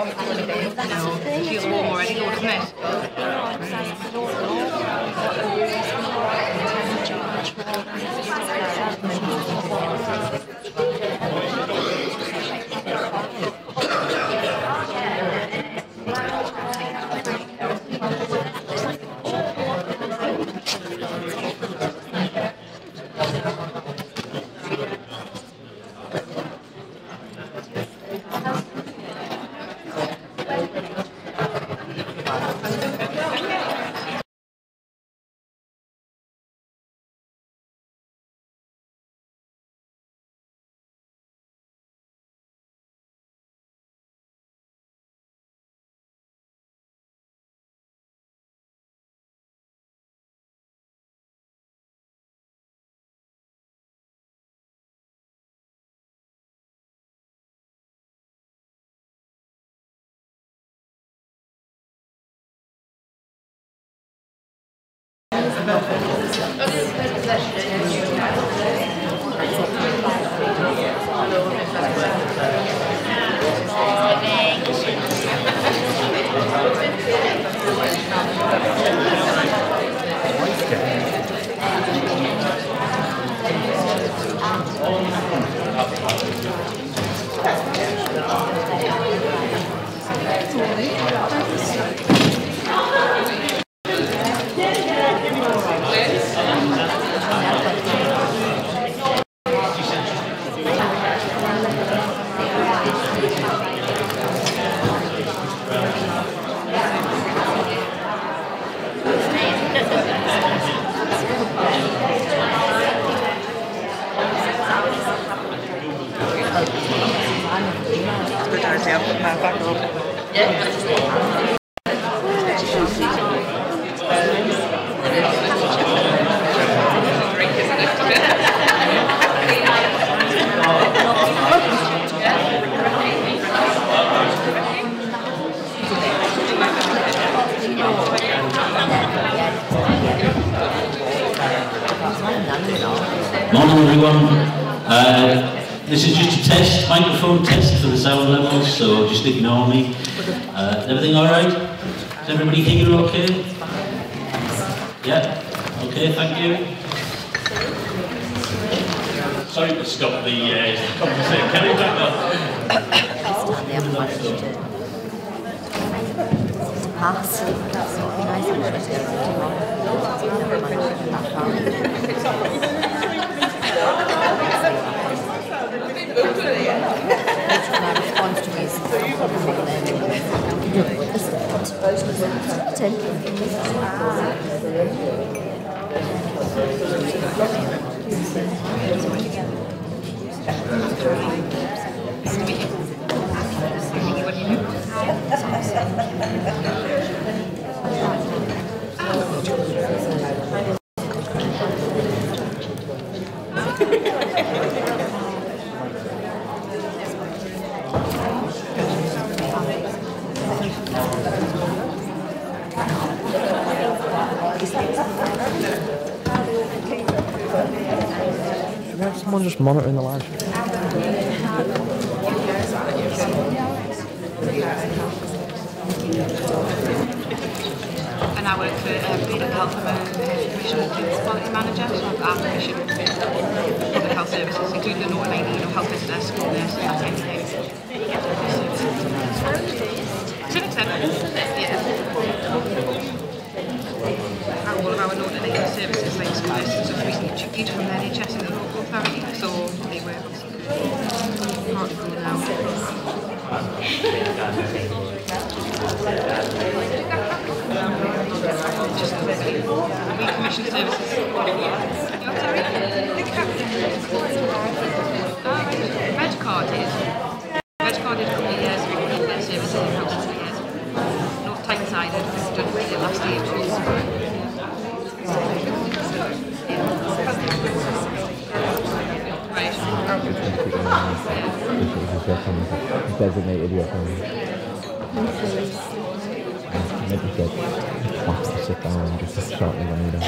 It feels warm already, doesn't it? Morning everyone, this is just a test, microphone test for the sound levels, so just ignore me. Everything alright? Is everybody here okay? Yeah? Okay, thank you. Sorry to stop the conversation. Can we back up? Should we have someone just monitoring the live stream? And I work for Public Health. I'm a Commission Quality Manager, so I've got permission for public health services, including the automating, health visitor, school nurse, that kind of thing. To an extent, yeah. All of our automated services, like school nurses and stuff, recently chipped from the NHS and the local authority, so they were obviously part of it now. Just we commission services. You're sorry? Red Card is. Red Card did a couple of years ago, their services in house for 2 years. Not Tyneside, done it last year. Right. Designated your phone. Maybe get box to sit down and just shortly when you're done.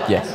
Yes.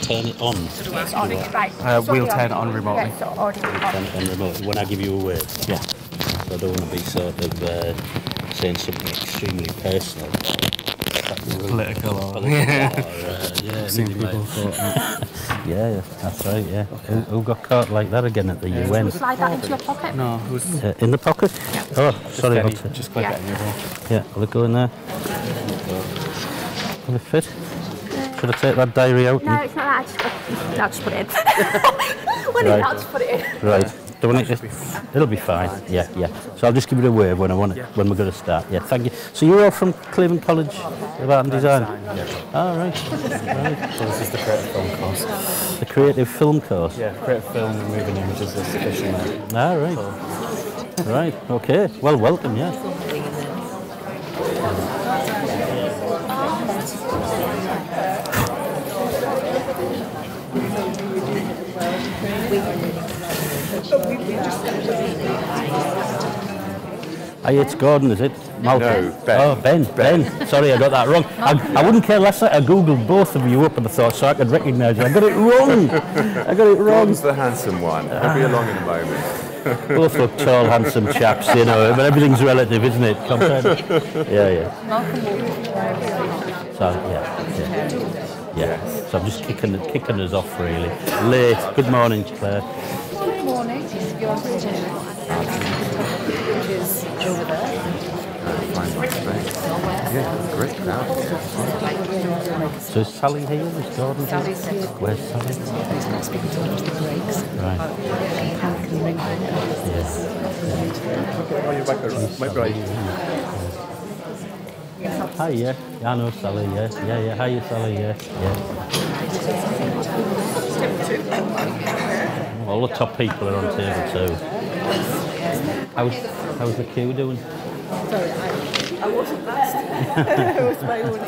Turn it on. It's on. Right. We'll turn it on remotely. Yeah, so audio on. Turn it on remotely. When I give you a word. Yeah. So I don't want to be sort of saying something extremely personal. Political or... yeah, Seen anything people like thought that. yeah, that's right, yeah. Who got caught like that again at the UN? Slide that into your pocket. No, it was... In the pocket? Oh, sorry. Just click it in your hole. Yeah, will it go in there? Will it fit? Should I take that diary out? No, it's not that. I'll just put it in. When Right. I'll just put it in. Right. Don't want it. It'll be fine. Yeah. So I'll just give it a wave when I want it, when we're going to start. Yeah, thank you. So you're all from Cleveland College of Art and Design? Yeah. Oh, right. So this is the creative film course. The creative film course? Yeah, creative film and moving images is official now. Ah, right. Right, okay. Well, welcome, yeah. Hey, it's Gordon, is it? No, Ben. Oh, Ben. Sorry, I got that wrong. I wouldn't care less that I googled both of you up and I thought so I could recognise you. I got it wrong. Gordon's the handsome one. He'll be along in a moment. both look tall, handsome chaps, you know, but everything's relative, isn't it? Compared. Yeah. So, yeah. So I'm just kicking us off, really. Late. Good morning, Claire. Good morning. You're on which is over there. Yeah, great crowd. So is Sally here? Is Gordon here? Where's Sally? He's not speaking to one of the breaks. Right. Oh, you're back right. Hi, yeah. I know Sally, yeah. Hi, Sally, yeah. All the top people are on table too. How's the queue doing? Sorry, I wasn't last. It was my only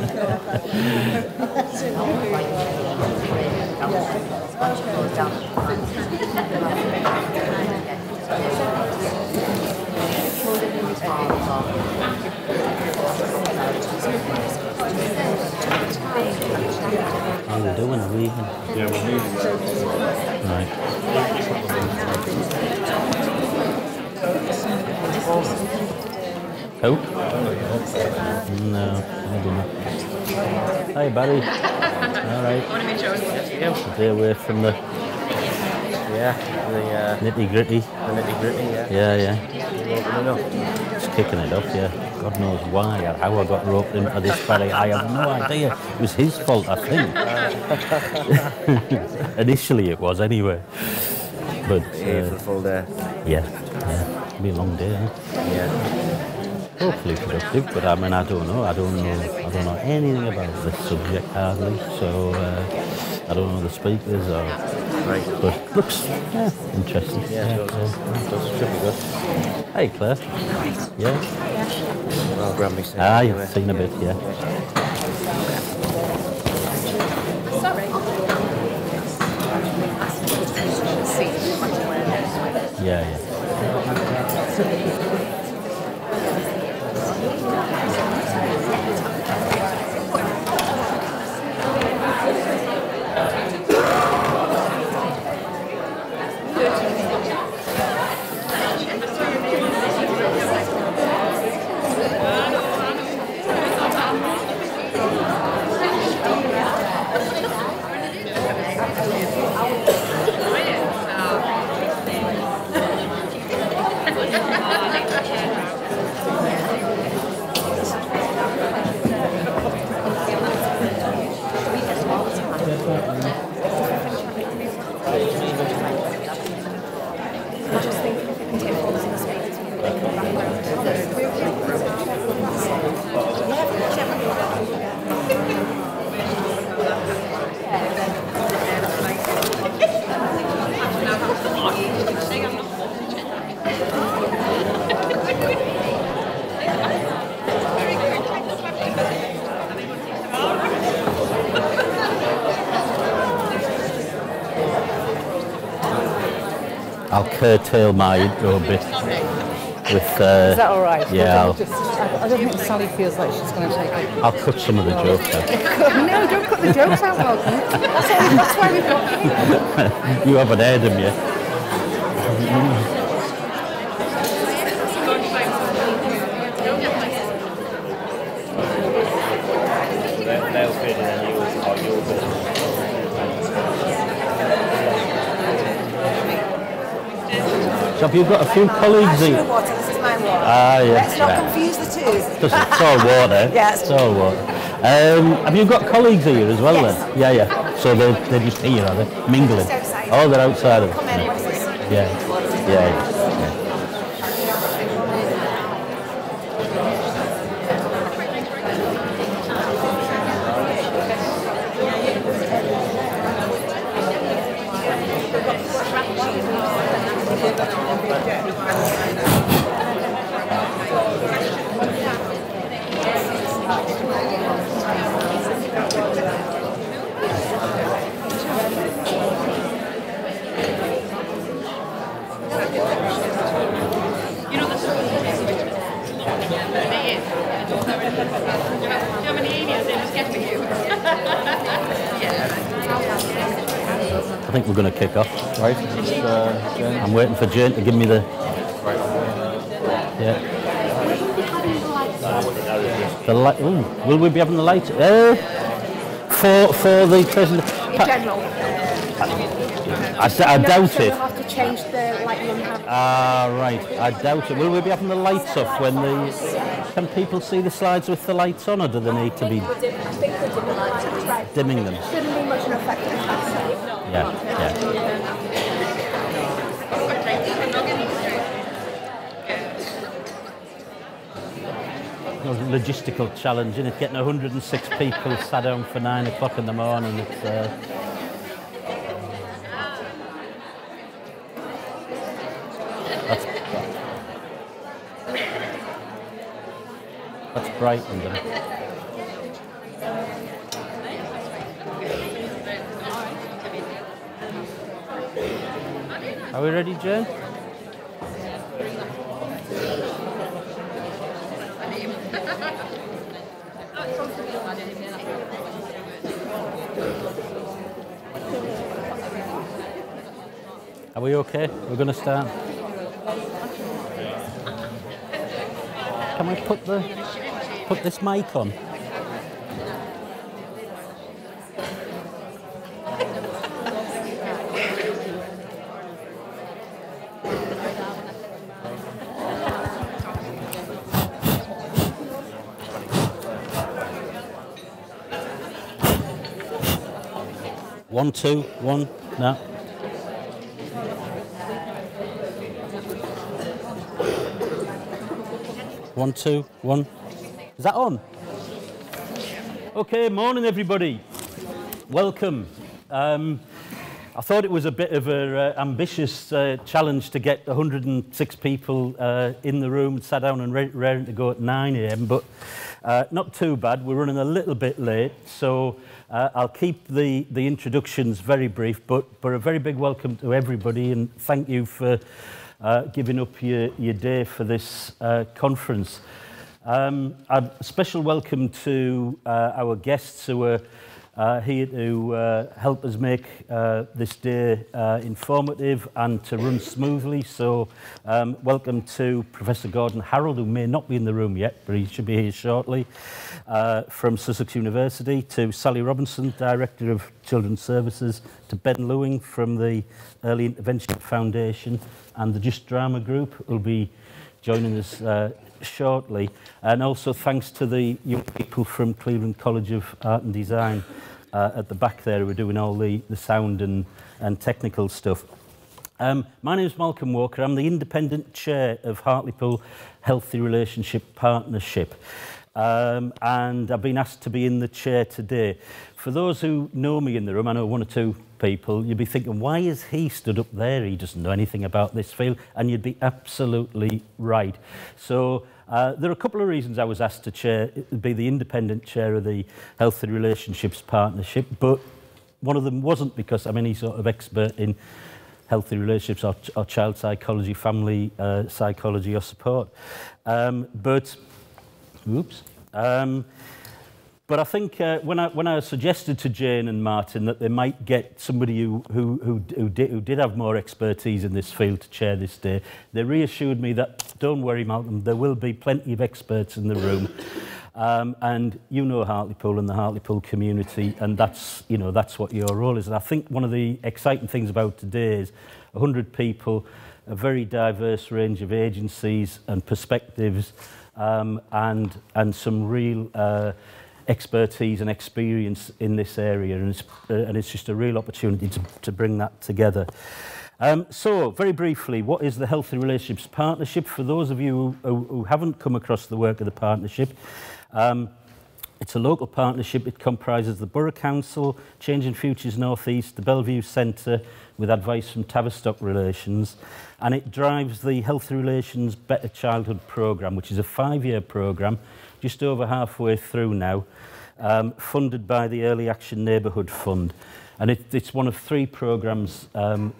How are we doing? Are we even? Yeah, we're moving. Right. Who? No, I don't know. Hi, Barry. All right. Stay away from the nitty gritty. Yeah. Just kicking it off, yeah. God knows why or how I got roped into this, Barry. I have no idea. It was his fault, I think. Initially, it was anyway. But For the full day. yeah. It'll be a long day, huh? Yeah. Hopefully productive, but I mean, I don't know anything about this subject hardly, so I don't know the speakers or. Right. But looks interesting. Yeah, it does. Should be good. Hey, Claire. Yeah. Well, grab me some. I've seen a bit. Yeah. Yeah. I'll curtail my intro a bit with. Is that all right? Yeah. I don't think Sally feels like she's going to take it. I'll cut some of the jokes out. No, don't cut the jokes out, Malcolm. That's why we've got you. You haven't heard them yet. They'll fit in and you'll So have you got a few colleagues here? Water, this is my water. Ah, yeah. Let's not confuse the two. It's all water. Yes. It's all water. Have you got colleagues here as well then? Yeah. So they're just here, are they? Mingling? Just outside. Oh, they're outside of it. Come in, what is this? Yeah. I think we're going to kick off. Right. I'm waiting for Jane to give me the... Yeah. The light. Ooh, will we be having the light? For the president. In general. I doubt it. We'll have to change the light room. Right. I doubt it. Will we be having the lights off when the... Can people see the slides with the lights on, or do they need to be I think we're dimming the lights. Right. dimming them? Shouldn't be much of an effect on that. Yeah. Logistical challenge, isn't it? Getting 106 people sat down for 9 o'clock in the morning. It's that's Brighton, isn't it? Are we ready, Jane? Are we okay? We're going to start. Can we put this mic on? One, two, one, no. One, two, one. Is that on? Okay, morning everybody. Welcome. I thought it was a bit of an ambitious challenge to get 106 people in the room, sat down and raring to go at 9 a.m, but not too bad. We're running a little bit late, so I'll keep the introductions very brief, but a very big welcome to everybody, and thank you for giving up your day for this conference. A special welcome to our guests who are here to help us make this day informative and to run smoothly. So welcome to Professor Gordon Harold, who may not be in the room yet, but he should be here shortly, from Sussex University, to Sally Robinson, Director of Children's Services, to Ben Lewing from the Early Intervention Foundation and the Just Drama Group, who will be joining us shortly. And also thanks to the young people from Cleveland College of Art and Design at the back there, who are doing all the sound and technical stuff. My name is Malcolm Walker. I'm the independent chair of Hartlepool Healthy Relationship Partnership. And I've been asked to be in the chair today. For those who know me in the room, I know one or two people, you'd be thinking, why is he stood up there? He doesn't know anything about this field. And you'd be absolutely right. So there are a couple of reasons I was asked to be the independent chair of the Healthy Relationships Partnership, but one of them wasn't because I'm any sort of expert in healthy relationships or child psychology, family psychology or support. But I think when I suggested to Jane and Martin that they might get somebody who did have more expertise in this field to chair this day, they reassured me that, don't worry, Malcolm, there will be plenty of experts in the room. And you know Hartlepool and the Hartlepool community, and that's what your role is. And I think one of the exciting things about today is 100 people, a very diverse range of agencies and perspectives, and some real expertise and experience in this area, and it's just a real opportunity to bring that together. So, very briefly, what is the Healthy Relationships Partnership? For those of you who haven't come across the work of the partnership, it's a local partnership. It comprises the Borough Council, Changing Futures North East, the Bellevue Centre, with advice from Tavistock Relations, and it drives the Healthy Relations Better Childhood programme, which is a 5-year programme, just over halfway through now, funded by the Early Action Neighbourhood Fund. And it's one of 3 programmes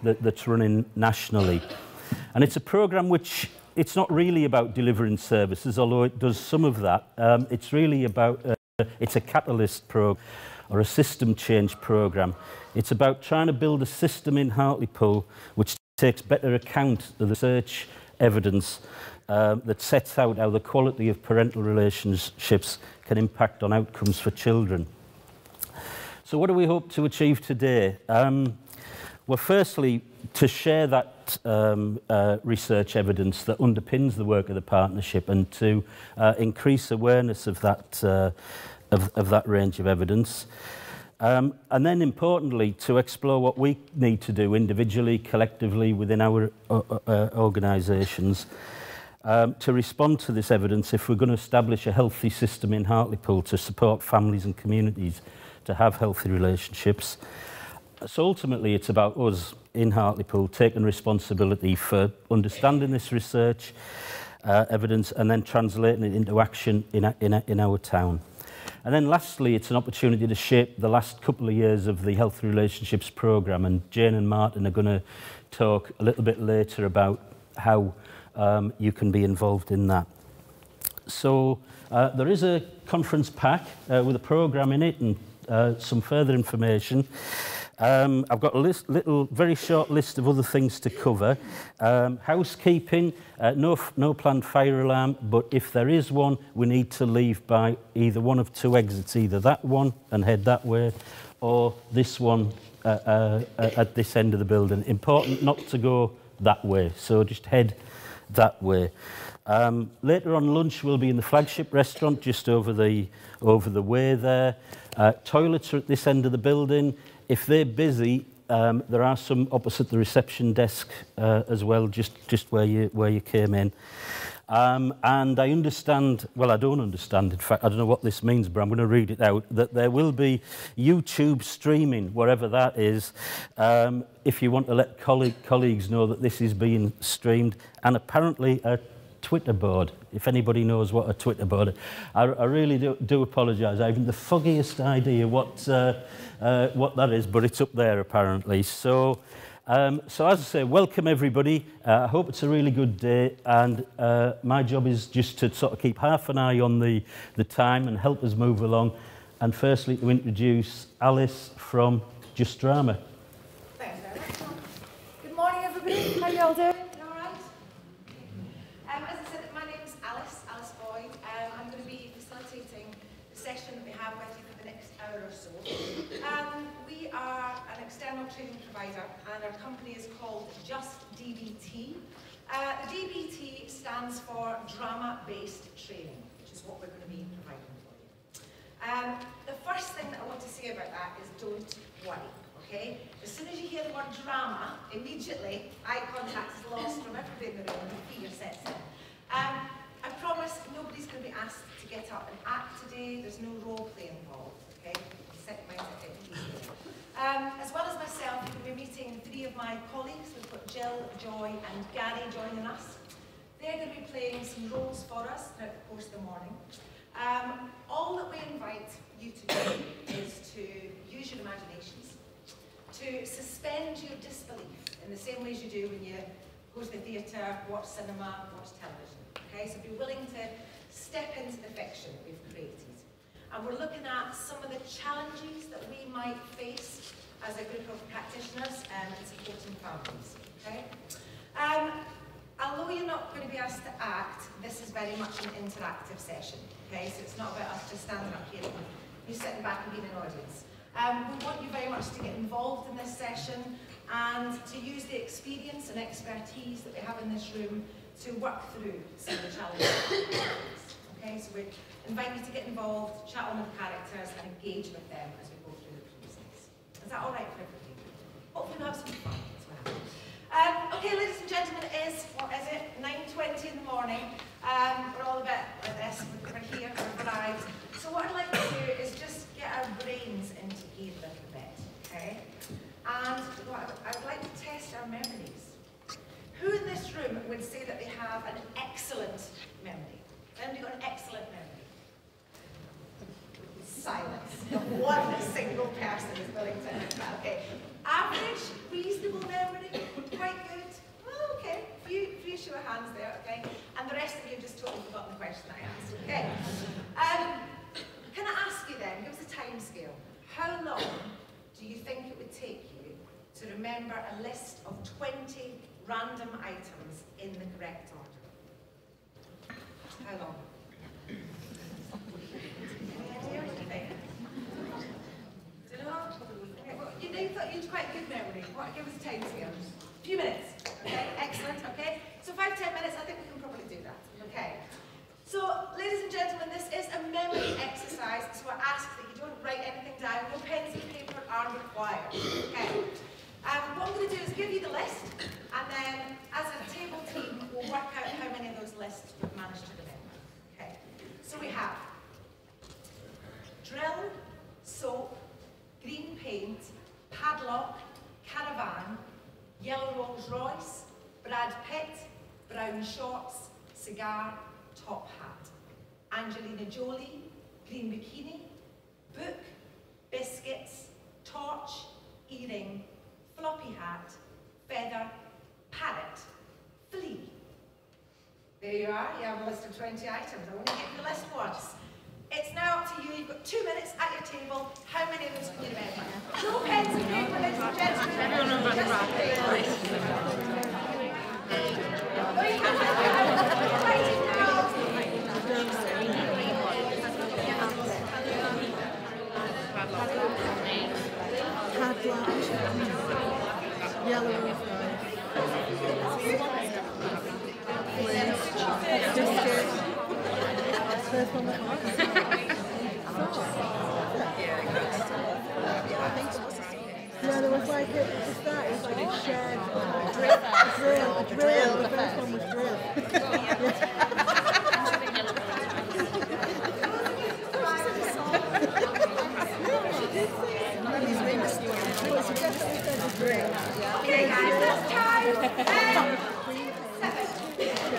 that's running nationally. And it's a programme which, it's not really about delivering services, although it does some of that. It's really about, it's a catalyst program or a system change programme. It's about trying to build a system in Hartlepool which takes better account of the research evidence that sets out how the quality of parental relationships can impact on outcomes for children. So what do we hope to achieve today? Well, firstly, to share that research evidence that underpins the work of the partnership and to increase awareness of that, of that range of evidence. And then, importantly, to explore what we need to do individually, collectively, within our organisations to respond to this evidence if we're going to establish a healthy system in Hartlepool to support families and communities to have healthy relationships. So ultimately, it's about us in Hartlepool taking responsibility for understanding this research evidence and then translating it into action in our town. And then lastly, it's an opportunity to shape the last couple of years of the Healthy Relationships programme, and Jane and Martin are going to talk a little bit later about how you can be involved in that. So there is a conference pack with a programme in it and some further information. I've got a very short list of other things to cover. Housekeeping, no planned fire alarm, but if there is one, we need to leave by either one of two exits, either that one and head that way, or this one at this end of the building. Important not to go that way, so just head that way. Later on, lunch will be in the flagship restaurant just over the way there. Toilets are at this end of the building. If they're busy, there are some opposite the reception desk as well, just where you came in. And I understand, well, I don't understand, in fact, I don't know what this means, but I'm going to read it out, that there will be YouTube streaming, wherever that is, if you want to let colleagues know that this is being streamed, and apparently a Twitter board, if anybody knows what a Twitter board is. I really do apologise. I haven't the foggiest idea what that is, but it's up there apparently. So as I say, welcome everybody. I hope it's a really good day, and my job is just to sort of keep half an eye on the time and help us move along. And firstly, to introduce Alice from Just Drama. Thanks very much. Good morning, everybody. How you all doing? You all right? As I said, my name's Alice Boyd. I'm going to be facilitating the session that we have with you for the next hour or so. We are an external training provider, and our company is called Just DBT. The DBT stands for Drama-Based Training, which is what we're going to be providing for you. The first thing that I want to say about that is don't worry, okay? As soon as you hear the word drama, immediately eye contact is lost from everybody in the room and fear sets in. I promise nobody's going to be asked to get up and act today. There's no role play involved, okay? Set your minds at ease. As well as myself, we'll be meeting three of my colleagues. We've got Jill, Joy and Gary joining us. They're going to be playing some roles for us throughout the course of the morning. All that we invite you to do is to use your imaginations, to suspend your disbelief in the same ways you do when you go to the theatre, watch cinema, watch television. Okay, so be willing to step into the fiction that we've created. And we're looking at some of the challenges that we might face as a group of practitioners and supporting families. Okay? Although you're not going to be asked to act, this is very much an interactive session. Okay, so it's not about us just standing up here and you sitting back and being an audience. We want you very much to get involved in this session and to use the experience and expertise that we have in this room to work through some of the challenges. Okay, so we invite you to get involved, chat on with the characters and engage with them as we go through the process. Is that all right for everybody? Hopefully we'll have some fun as well. Okay, ladies and gentlemen, it is, what is it, 9:20 in the morning. We're all a bit like this, we're here, we've arrived. So what I'd like to do is just get our brains into gear a little bit, okay? And I would like to test our memories. Who in this room would say that they have an excellent memory? Anybody got an excellent memory? Silence. Not one single person is willing to admit that. Okay. Average, reasonable memory, quite good. Oh, okay. Few show of hands there, okay? And the rest of you have just totally forgotten the question that I asked, okay? Can I ask you then, give us a time scale. How long do you think it would take you to remember a list of 20 random items in the correct order? How long? You thought you had quite good memory. What? Give us a time scale. A few minutes. Okay, excellent. Okay, so 5-10 minutes. I think we can probably do that. Okay. So, ladies and gentlemen, this is a memory exercise. So I ask that you don't write anything down. No pens and paper are required. Okay. What I'm going to do is give you the list, and then as a table team, we'll work out how many of those lists we've managed to remember. Okay. So we have drill, soap, green paint, padlock, caravan, yellow Rolls Royce, Brad Pitt, brown shorts, cigar, top hat. Angelina Jolie, green bikini, book, biscuits, torch, earring, floppy hat, feather, parrot, flea. There you are, you have a list of 20 items. I want to give you the list once. It's now up to you. You've got 2 minutes at your table. How many of those can you remember? No pens and paper, ladies and gentlemen. Yellow. First one yeah, there was like it was like a shared drill. The first one was drill. Okay guys, that's time. 7.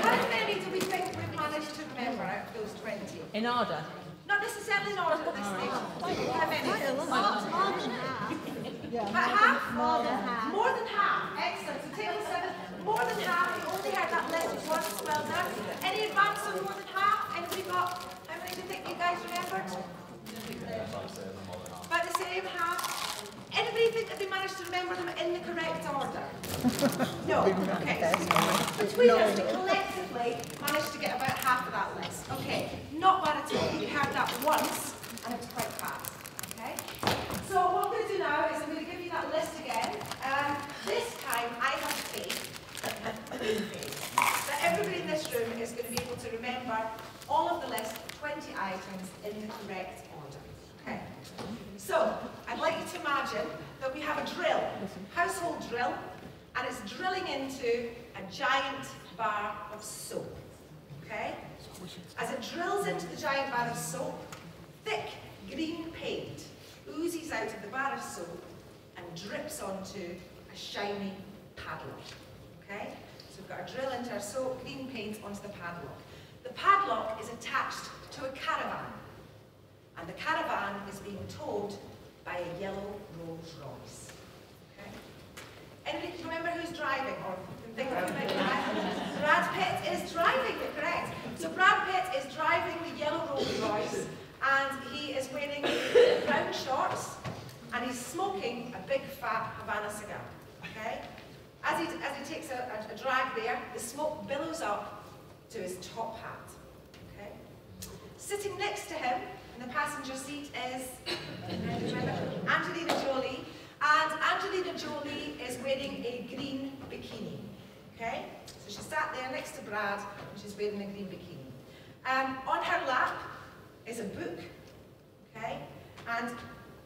How many do we think we've managed to remember out of those 20? In order? Not necessarily in order at this stage. How many? About half? More than half. More than half. Excellent. So table 7, more than half. You only heard that list once. Well done. Any advance on more than half? Anybody got? How many do you think you guys remembered? About the same, half. Anybody think that they managed to remember them in the correct order? No. Okay. Between us, we collectively managed to get about half of that list. Okay. Not bad at all. We heard that once, and it was quite fast. Okay. So what I'm going to do now is I'm going to give you that list again. This time I have faith that everybody in this room is going to be able to remember all of the list, 20 items in the correct order. Okay. So I'd like you to imagine that we have a drill, household drill, and it's drilling into a giant bar of soap. Okay? As it drills into the giant bar of soap, thick green paint oozes out of the bar of soap and drips onto a shiny padlock. Okay? So we've got a drill into our soap, green paint onto the padlock. The padlock is attached to a caravan, and the caravan is being towed by a yellow Rolls Royce. Okay? Anybody can remember who's driving, or can think of who might be driving? Brad Pitt is driving, you're correct. So Brad Pitt is driving the yellow Rolls Royce, and he is wearing brown shorts, and he's smoking a big fat Havana cigar. Okay? As he takes a drag there, the smoke billows up to his top hat. Okay? Sitting next to him in the passenger seat is Angelina Jolie, and Angelina Jolie is wearing a green bikini. Okay? So she sat there next to Brad, and she's wearing a green bikini. On her lap is a book, okay? And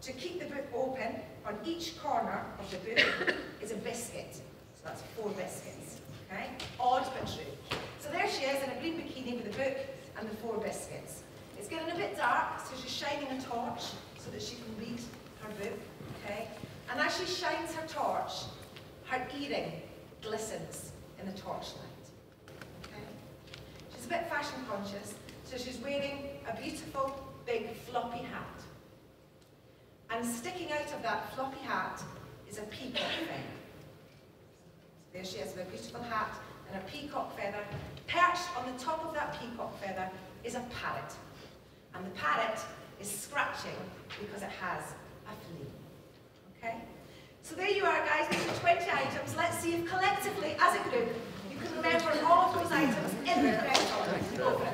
to keep the book open, on each corner of the book is a biscuit. So that's 4 biscuits, okay? Odd but true. So there she is in a green bikini with a book and the 4 biscuits. It's getting a bit dark, so she's shining a torch so that she can read her book, okay? And as she shines her torch, her earring glistens in the torchlight, okay? She's a bit fashion conscious, so she's wearing a beautiful big floppy hat. And sticking out of that floppy hat is a peacock feather. So there she is with a beautiful hat and a peacock feather. Perched on the top of that peacock feather is a parrot. And the parrot is scratching because it has affilié. Okay? So there you are, guys. These are 20 items. Let's see if collectively, as a group, you can remember all of those items in the correct order. Go for it.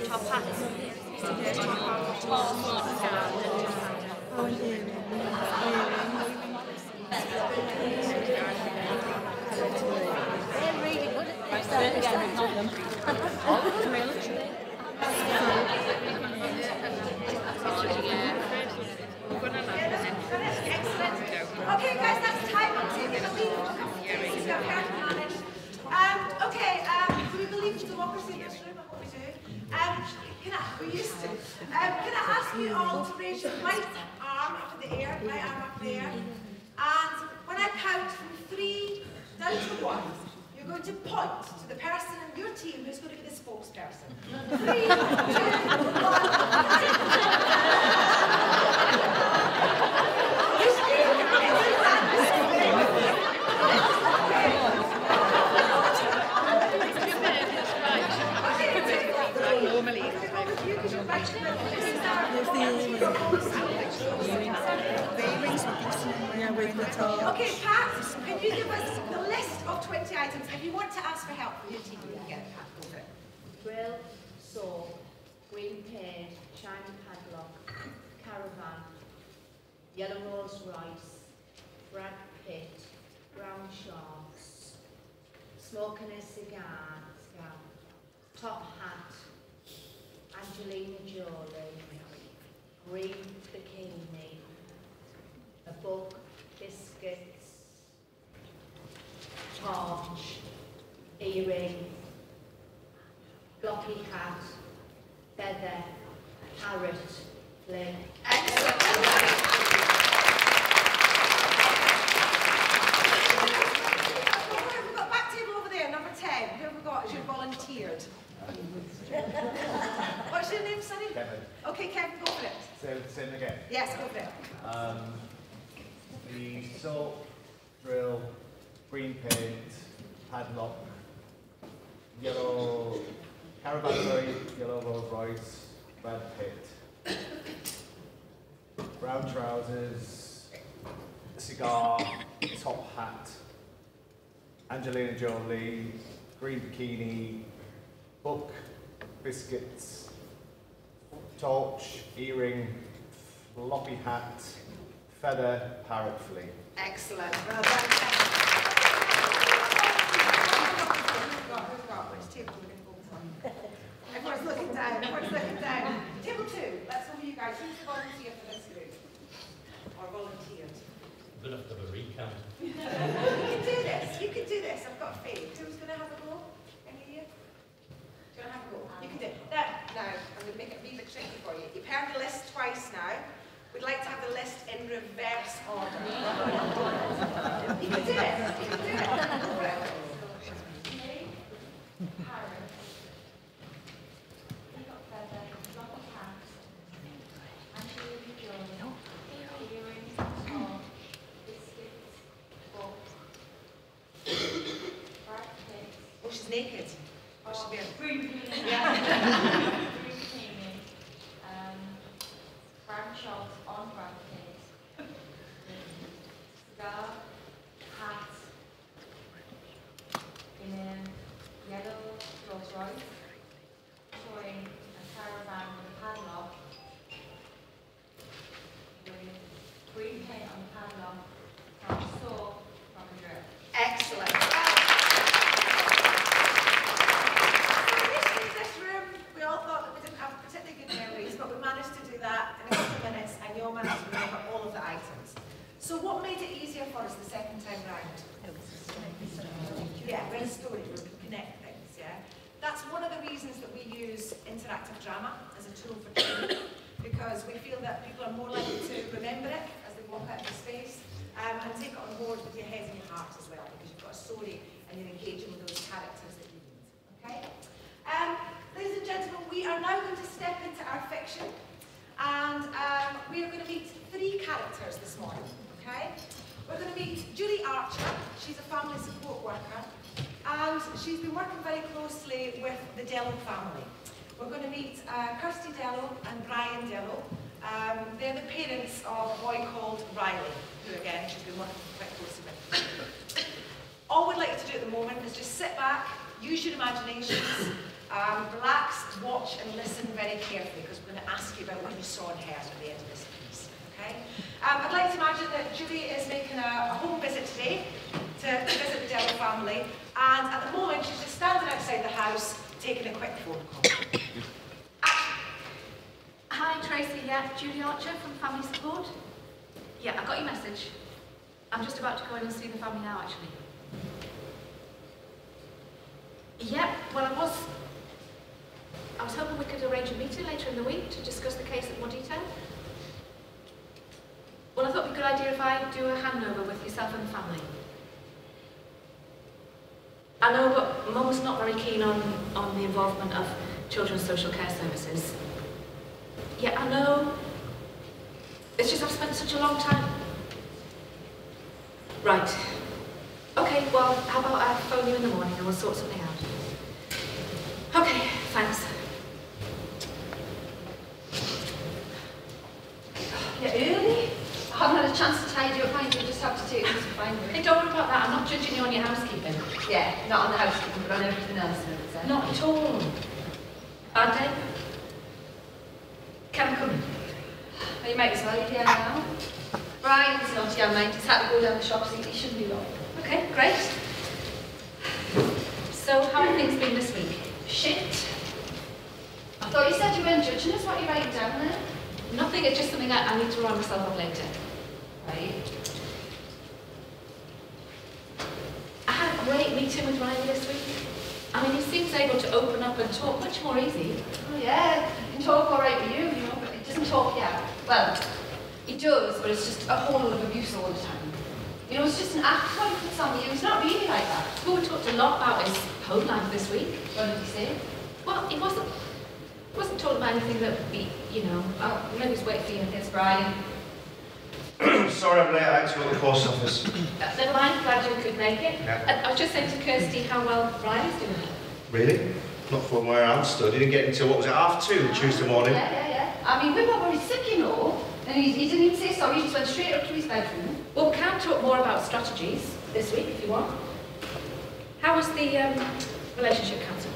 Top hat. Okay, guys, that's time up to you. We believe we believe in democracy in this room, I hope we do. We used to. Can I ask you all to raise your right arm up in the air, right arm up in the air, and when I count from 3 down to 1, you're going to point to the person in your team who's going to be the spokesperson. 3, 2, Okay, Pat, can you give us the list of 20 items? If you want to ask for help from your team, you can get it, Pat. Go for it. Grill, saw, green paint, shiny padlock, caravan, yellow Rolls Royce, Brad Pitt, brown sharks, smoking a cigar, top hat, Angelina Jolie, green bikini, a book, biscuits, torch, earring, floppy hat, feather, parrot, fling. Excellent. We've got back table over there, number 10. Who have we got as you volunteered? What's your name, Sonny? Kevin. Okay, Kevin, go for it. Same again. Yes, go for it. The salt, drill, green paint, padlock, yellow caravan, yellow Rolls Royce, Brad Pitt, brown trousers, cigar, top hat, Angelina Jolie, green bikini, book, biscuits, torch, earring, floppy hat, feather, parrot, fling. Excellent. Well done. Who's got? Which table are we going to go for? Everyone's looking down. Everyone's looking down. Table 2. Let's go with you guys. Who's volunteered for this group? Or volunteered? We're going to have a recount. You can do this. You can do this. I've got faith. Who's going to have a go? Any of you? Do you want to have a go? You can do it. Now, I'm going to make it really tricky for you. You've heard the list twice now. We'd like to have the list in reverse order. You can do it. You can do it. Go for it. Parrot, peacock feather, floppy hat, Angelina Jolie, earrings, top, biscuits, book, Brad Pitt. Oh, she's naked. Oh, she's wearing. Green bikini. Yeah. Green bikini. Brown shorts on Brad Pitt. Cigar, hat, in a yellow Rolls Royce, showing a caravan with a padlock, with green paint on the padlock, from soap from a drill. Excellent. In this room, we all thought that we didn't have particularly good memories, but we managed to do that in a couple of minutes, and you all managed to remember all of the items. So what made it easier for us the second time round? Yeah, read a story, we can connect things, yeah? That's one of the reasons that we use interactive drama as a tool for training, because we feel that people are more likely to remember it as they walk out of the space, and take it on board with your head and your heart as well, because you've got a story and you're engaging with those characters that you need, okay? Ladies and gentlemen, we are now going to step we are going to meet 3 characters this morning, okay? We're going to meet Julie Archer. She's a family support worker, and she's been working very closely with the Dello family. We're going to meet Kirsty Dello and Brian Dello. They're the parents of a boy called Riley, who again she's been working quite closely with. All we'd like you to do at the moment is just sit back, use your imaginations, relax, watch and listen very carefully, because we're going to ask you about what you saw and heard at the end of this piece. Okay? I'd like to imagine that Julie is making a home visit today to visit the Dello family, and at the moment she's just standing outside the house taking a quick phone call. Hi Tracy, yeah, Julie Archer from Family Support. Yeah, I got your message. I'm just about to go in and see the family now, actually. Yeah, well I was hoping we could arrange a meeting later in the week to discuss the case in more detail. Well, I thought it'd be a good idea if I do a handover with yourself and the family. I know, but Mum's not very keen on the involvement of children's social care services. Yeah, I know. It's just I've spent such a long time. Right. Okay, well, how about I phone you in the morning and we'll sort something out. Okay, thanks. Yeah, early? I haven't had a chance to tidy up, you just have to take this to find me. Hey, don't worry about that. I'm not judging you on your housekeeping. Yeah, not on the housekeeping, but on everything else. Not at all. Bad day? Can I come in? Well, you might as well, you're here now. Brian's not here, mind. He's had to go down the shops, he shouldn't be long. Okay, great. So, how have things been this week? Shit. I thought you said you weren't judging us, what are you writing down there? Nothing, it's just something I need to run myself up later. Right. I had a great meeting with Riley this week. I mean, he seems able to open up and talk much more easy. Oh yeah, he can talk all right with you, you know, but he doesn't talk yet. Well, he does, but it's just a whole lot of abuse all the time. You know, it's just an act what he puts on with you. He's not really like that. Well, we talked a lot about his home life this week. What did he say? Well, he wasn't talking about anything that would be, you know, maybe he's waiting for you. It's Brian. Sorry I'm late, I had to go to the post office. Never mind, glad you could make it. Yeah. I was just saying to Kirsty how well Riley's doing. Really? Not from where I'm stood. He didn't get until, what was it, 2:30 Tuesday morning? Yeah. I mean, we were very sick, you know, and he didn't even say sorry, he just went straight up to his bedroom. Well, we can talk more about strategies this week if you want. How was the relationship council?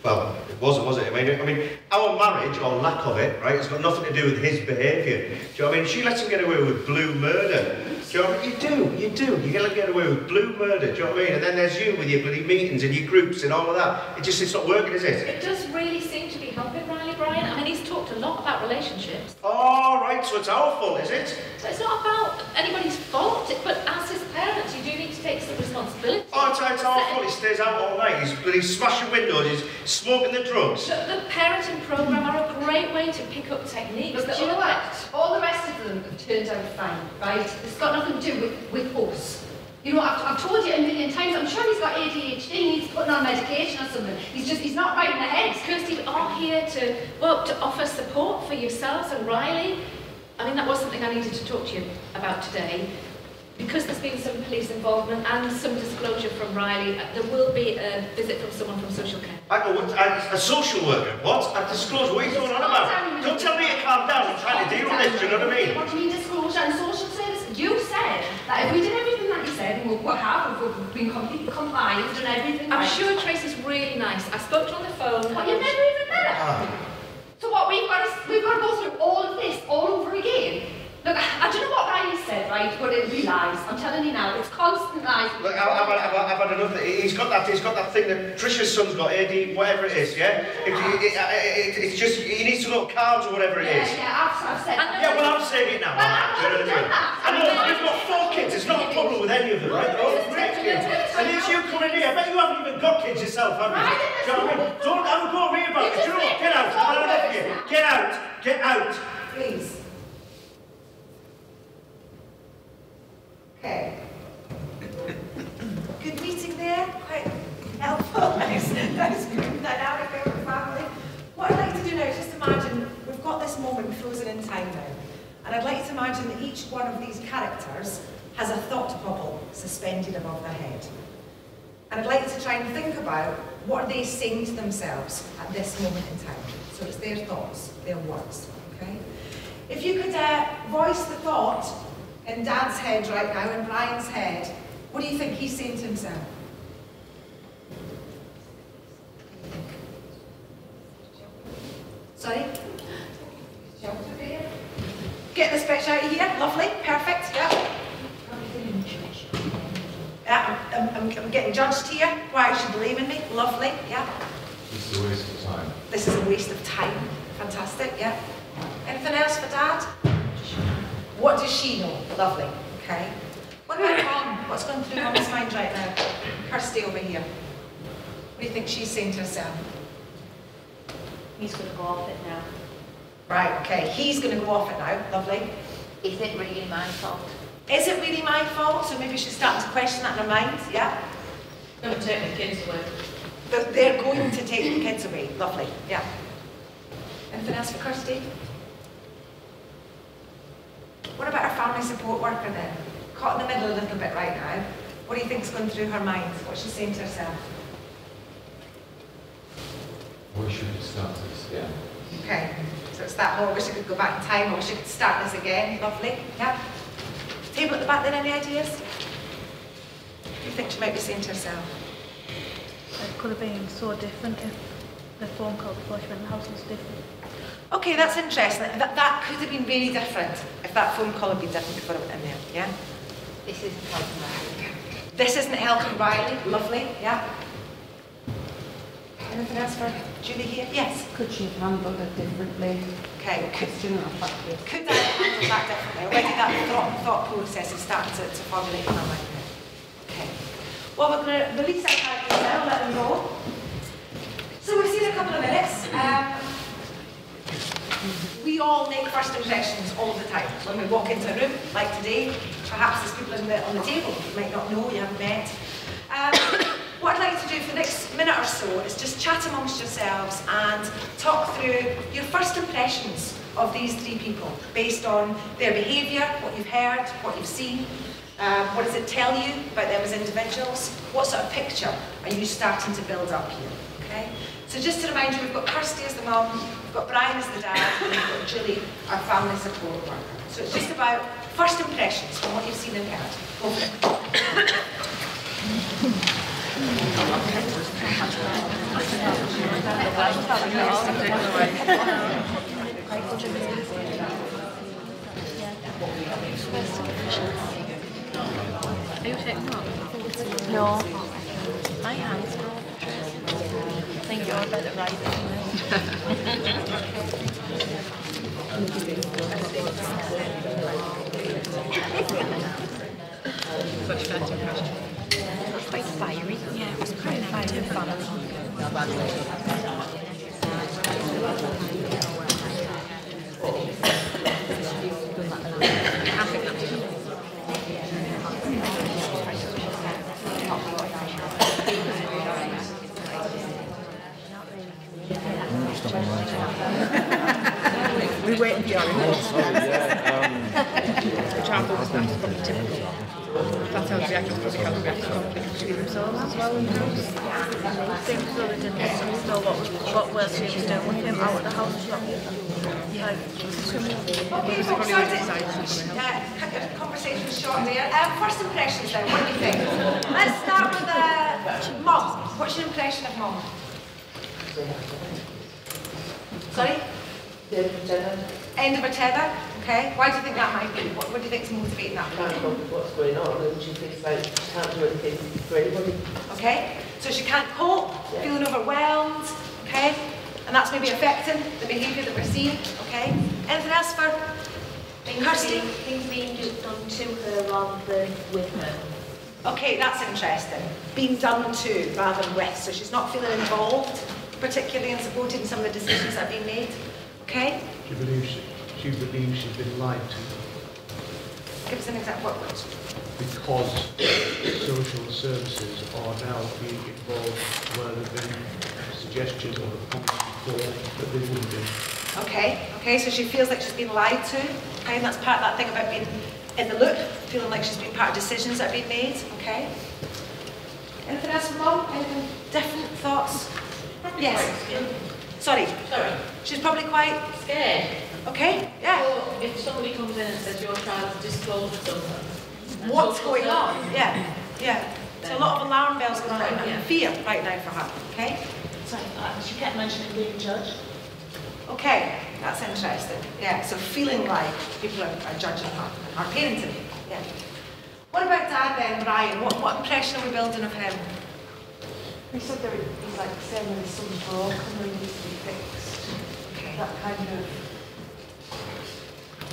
Well, it wasn't, was it? I mean, our marriage, or lack of it, right, has got nothing to do with his behaviour. Do you know what I mean? She lets him get away with blue murder. Do you know what I mean? You do. You let him get away with blue murder, do you know what I mean? And then there's you with your bloody meetings and your groups and all of that. It's not working, is it? It does really seem to be helping Riley, Brian. I mean, he's talked a lot about relationships. Oh, right, so it's our fault, is it? So it's not about anybody's fault, but as his parents, you do need to take some responsibility. Oh, it's our fault. He stays out all night. He's smashing windows, he's smoking the drugs. The parenting programme are a great way to pick up techniques. But you know what? All the rest of them have turned out fine, right? It's got nothing to do with us. You know, I've told you a million times, I'm sure he's got ADHD, he needs putting on medication or something. He's not right in the head. Kirsty, we are here to offer support for yourselves and Riley. I mean, that was something I needed to talk to you about today. Because there's been some police involvement and some disclosure from Riley, there will be a visit from someone from social care. A social worker? What? A disclosure? What are you going on about? Don't tell me to calm down. I'm trying to deal with this, do you know what I mean? What do you mean disclosure and social service? You said that if we did everything that you said, we've been completely compliant and everything. I'm sure Tracy's really nice. I spoke to her on the phone. But you've never even met her. So what, we've got to go through all of this all over again? Look, I don't know what Riley said, right, but it'll be lies. I'm telling you now, it's constant lies. Look, I've had enough. He's got that thing that Trisha's son's got, AD, whatever it is, yeah? It's just, he needs to go to Cards or whatever it is. Yeah, I've said that. Yeah, well, I'm saying it now. Well, I've done that. I know, you've got 4 kids. It's not a problem with any of them, right? They're all great kids. And it's you coming here. I bet you haven't even got kids yourself, have you? Do you know what I mean? Don't have a go at me about it. Do you know what? Get out. I've had enough of you. Get out. Get out. Please. Okay. Good meeting there, quite helpful. Nice group dynamic over the family. What I'd like to do now is just imagine we've got this moment frozen in time now. And I'd like you to imagine that each one of these characters has a thought bubble suspended above their head. And I'd like you to try and think about what are they saying to themselves at this moment in time. So it's their thoughts, their words, okay? If you could voice the thought in Dad's head right now, in Brian's head, what do you think he's saying to himself? Sorry? Get this bitch out of here, lovely, perfect, yeah. I'm getting judged here. Why is she blaming me? Lovely, yeah. This is a waste of time. This is a waste of time. Fantastic, yeah. Anything else for Dad? What does she know? Lovely, okay. What about Mum? What's going through Mum's mind right now? Kirsty over here. What do you think she's saying to herself? He's going to go off it now. Right, okay. He's going to go off it now. Lovely. Is it really my fault? Is it really my fault? So maybe she's starting to question that in her mind, yeah? Going to take the kids away. They're going to take the kids away. Lovely, yeah. Anything else for Kirsty? What about our family support worker then? Caught in the middle a little bit right now. What do you think's going through her mind? What's she saying to herself? We should have started this again. Okay, so it's that whole, I wish I could go back in time, I wish I could start this again. Lovely, yeah. Table at the back then, any ideas? What do you think she might be saying to herself? It could have been so different if the phone call before she went in the house was different. Okay, that's interesting. That could have been very different if that phone call had been different before I went in there, yeah? This isn't helping Riley. This isn't helping Riley, lovely, yeah. Anything else for Julie here? Yes? Could she have handled it differently? Okay, could I handle that differently? Already that thought process is starting to formulate in my mind. Okay. Well, we're going to release our characters now, let them go. So we've seen a couple of minutes. We all make first impressions all the time. When we walk into a room, like today, perhaps there's people on the table you might not know, you haven't met. What I'd like to do for the next minute or so is just chat amongst yourselves and talk through your first impressions of these three people based on their behaviour, what you've heard, what you've seen. What does it tell you about them as individuals? What sort of picture are you starting to build up here? Okay? So just to remind you, we've got Kirsty as the mum, we've got Brian as the dad, and we've got Julie, our family support worker. So it's just about first impressions from what you've seen and heard. Go for it. Are you taking off? No. My hands are all I think you're better right than me. What's your first impression? It was quite fiery. Yeah, it was quite fiery. We're waiting for you. Which I thought was probably typical. That sounds like it's probably how they conflict between themselves as well in the house. I think so they didn't know what she was doing with him out of the house. Okay, folks, started conversation short there. First impressions then, what do you think? Let's start with Mum. What's your impression of Mum? Sorry? End of a tether. Okay. Why do you think that might be? What do you think is motivating that? Can't cope with what's going on, and she feels like she can't do anything for anybody. Okay. So she can't cope, feeling overwhelmed. Okay. And that's maybe affecting the behaviour that we're seeing. Okay. Anything else for Kirsty? Things being done to her rather than with her. Okay, that's interesting. Being done to rather than with. So she's not feeling involved, particularly and supported in some of the decisions that are being made. Okay? She believes she's been lied to. Give us an example. Because social services are now being involved where there have been suggestions or comments before that they wouldn't be. Okay, so she feels like she's been lied to. Okay, and that's part of that thing about being in the loop, feeling like she's been part of decisions that have been made. Okay. Anything else, Mum? Anything different thoughts? Yes. Sorry. She's probably quite scared. Okay. Yeah. So if somebody comes in and says your child's disclosed something, what's going on? Yeah. Yeah. So a lot of alarm bells going on and fear right now for her. Okay. Sorry, she kept mentioning being judged. Okay, that's interesting. Yeah, so feeling like people are judging her, her parenting. Yeah. What about Dad then, Brian? What impression are we building of him? He said that he's like saying that his son's broken and needs to be fixed. Okay. That kind of,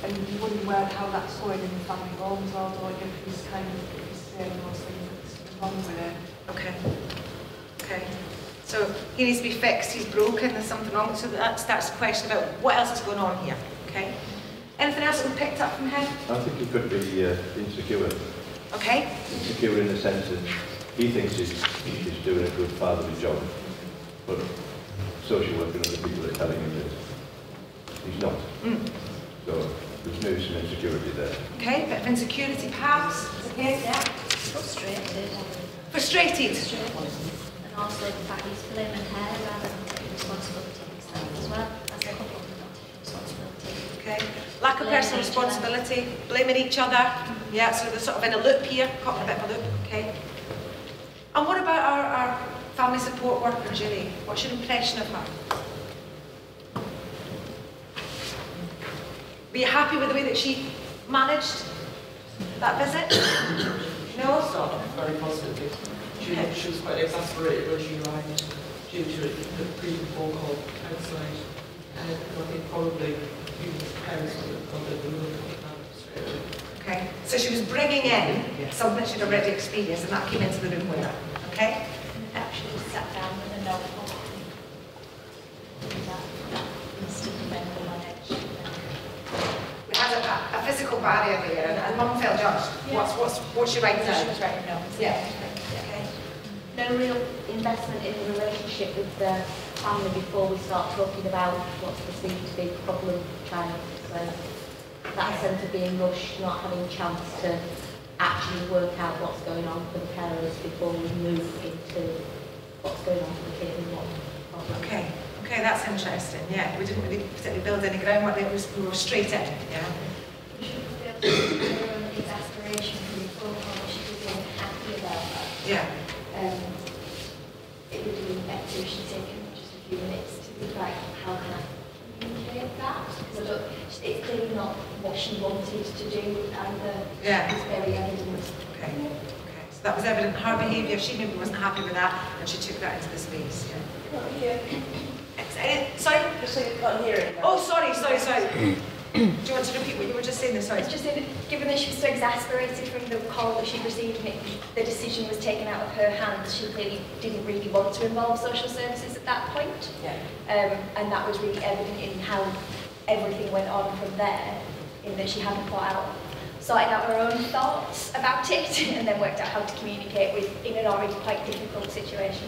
and you wonder how that's going in the family homes, although if he's kind of saying those things that's wrong with it. Okay. Okay. So he needs to be fixed, he's broken, there's something wrong. So that starts the question about what else is going on here. Okay. Anything else that we picked up from him? I think he could be insecure. Okay. Insecure in the sense that he thinks he's doing a good fatherly job, but social worker and other people are telling him that he's not. So there's maybe some insecurity there. Okay, bit of insecurity perhaps. Okay, yeah. Frustrated. Frustrated. And also the fact he's blaming her rather than taking responsibility himself as well. As a couple, not taking responsibility. Okay. Lack of personal responsibility, blaming each other. Yeah, so they're sort of in a loop here, caught in a bit of a loop. Okay. And what about our family support worker, Julie? What's your impression of her? Were you happy with the way that she managed that visit? No? Started very positively. She was quite exasperated when she arrived due to the pre-phone call outside. And I think probably parents got the move straight away. Okay, so she was bringing in something she'd already experienced, and that came into the room with her. Okay? Actually sat down with a notebook. That instant mental manage. We had a physical barrier there, and Mum felt judged. Yeah. What's she writing down? She was writing notes. Yeah. Okay. No real investment in the relationship with the family before we start talking about what's perceived to be problem child. So that sense of being rushed, not having a chance to actually work out what's going on for the carers before we move into what's going on for the kid and what problem. Okay, that's interesting. Yeah, we didn't really particularly build any groundwork. We were straight in. Yeah. We should be able to see her own exasperation from the phone call. She was really happy about that. Yeah. It would have been better if she'd taken just a few minutes to be like, how can I communicate that? Because it's clearly not what she wanted to do either. Yeah. It's very evident. Okay. So that was evident in her behaviour. She maybe wasn't happy with that, and she took that into the space. Yeah. Sorry? Just so you can't hear it. Oh, sorry. Do you want to repeat what you were just saying there? Sorry. Just saying that given that she was so exasperated from the call that she received and the decision was taken out of her hands, she clearly didn't really want to involve social services at that point. Yeah. And that was really evident in how everything went on from there, in that she hadn't sorted out her own thoughts about it and then worked out how to communicate in an already quite difficult situation.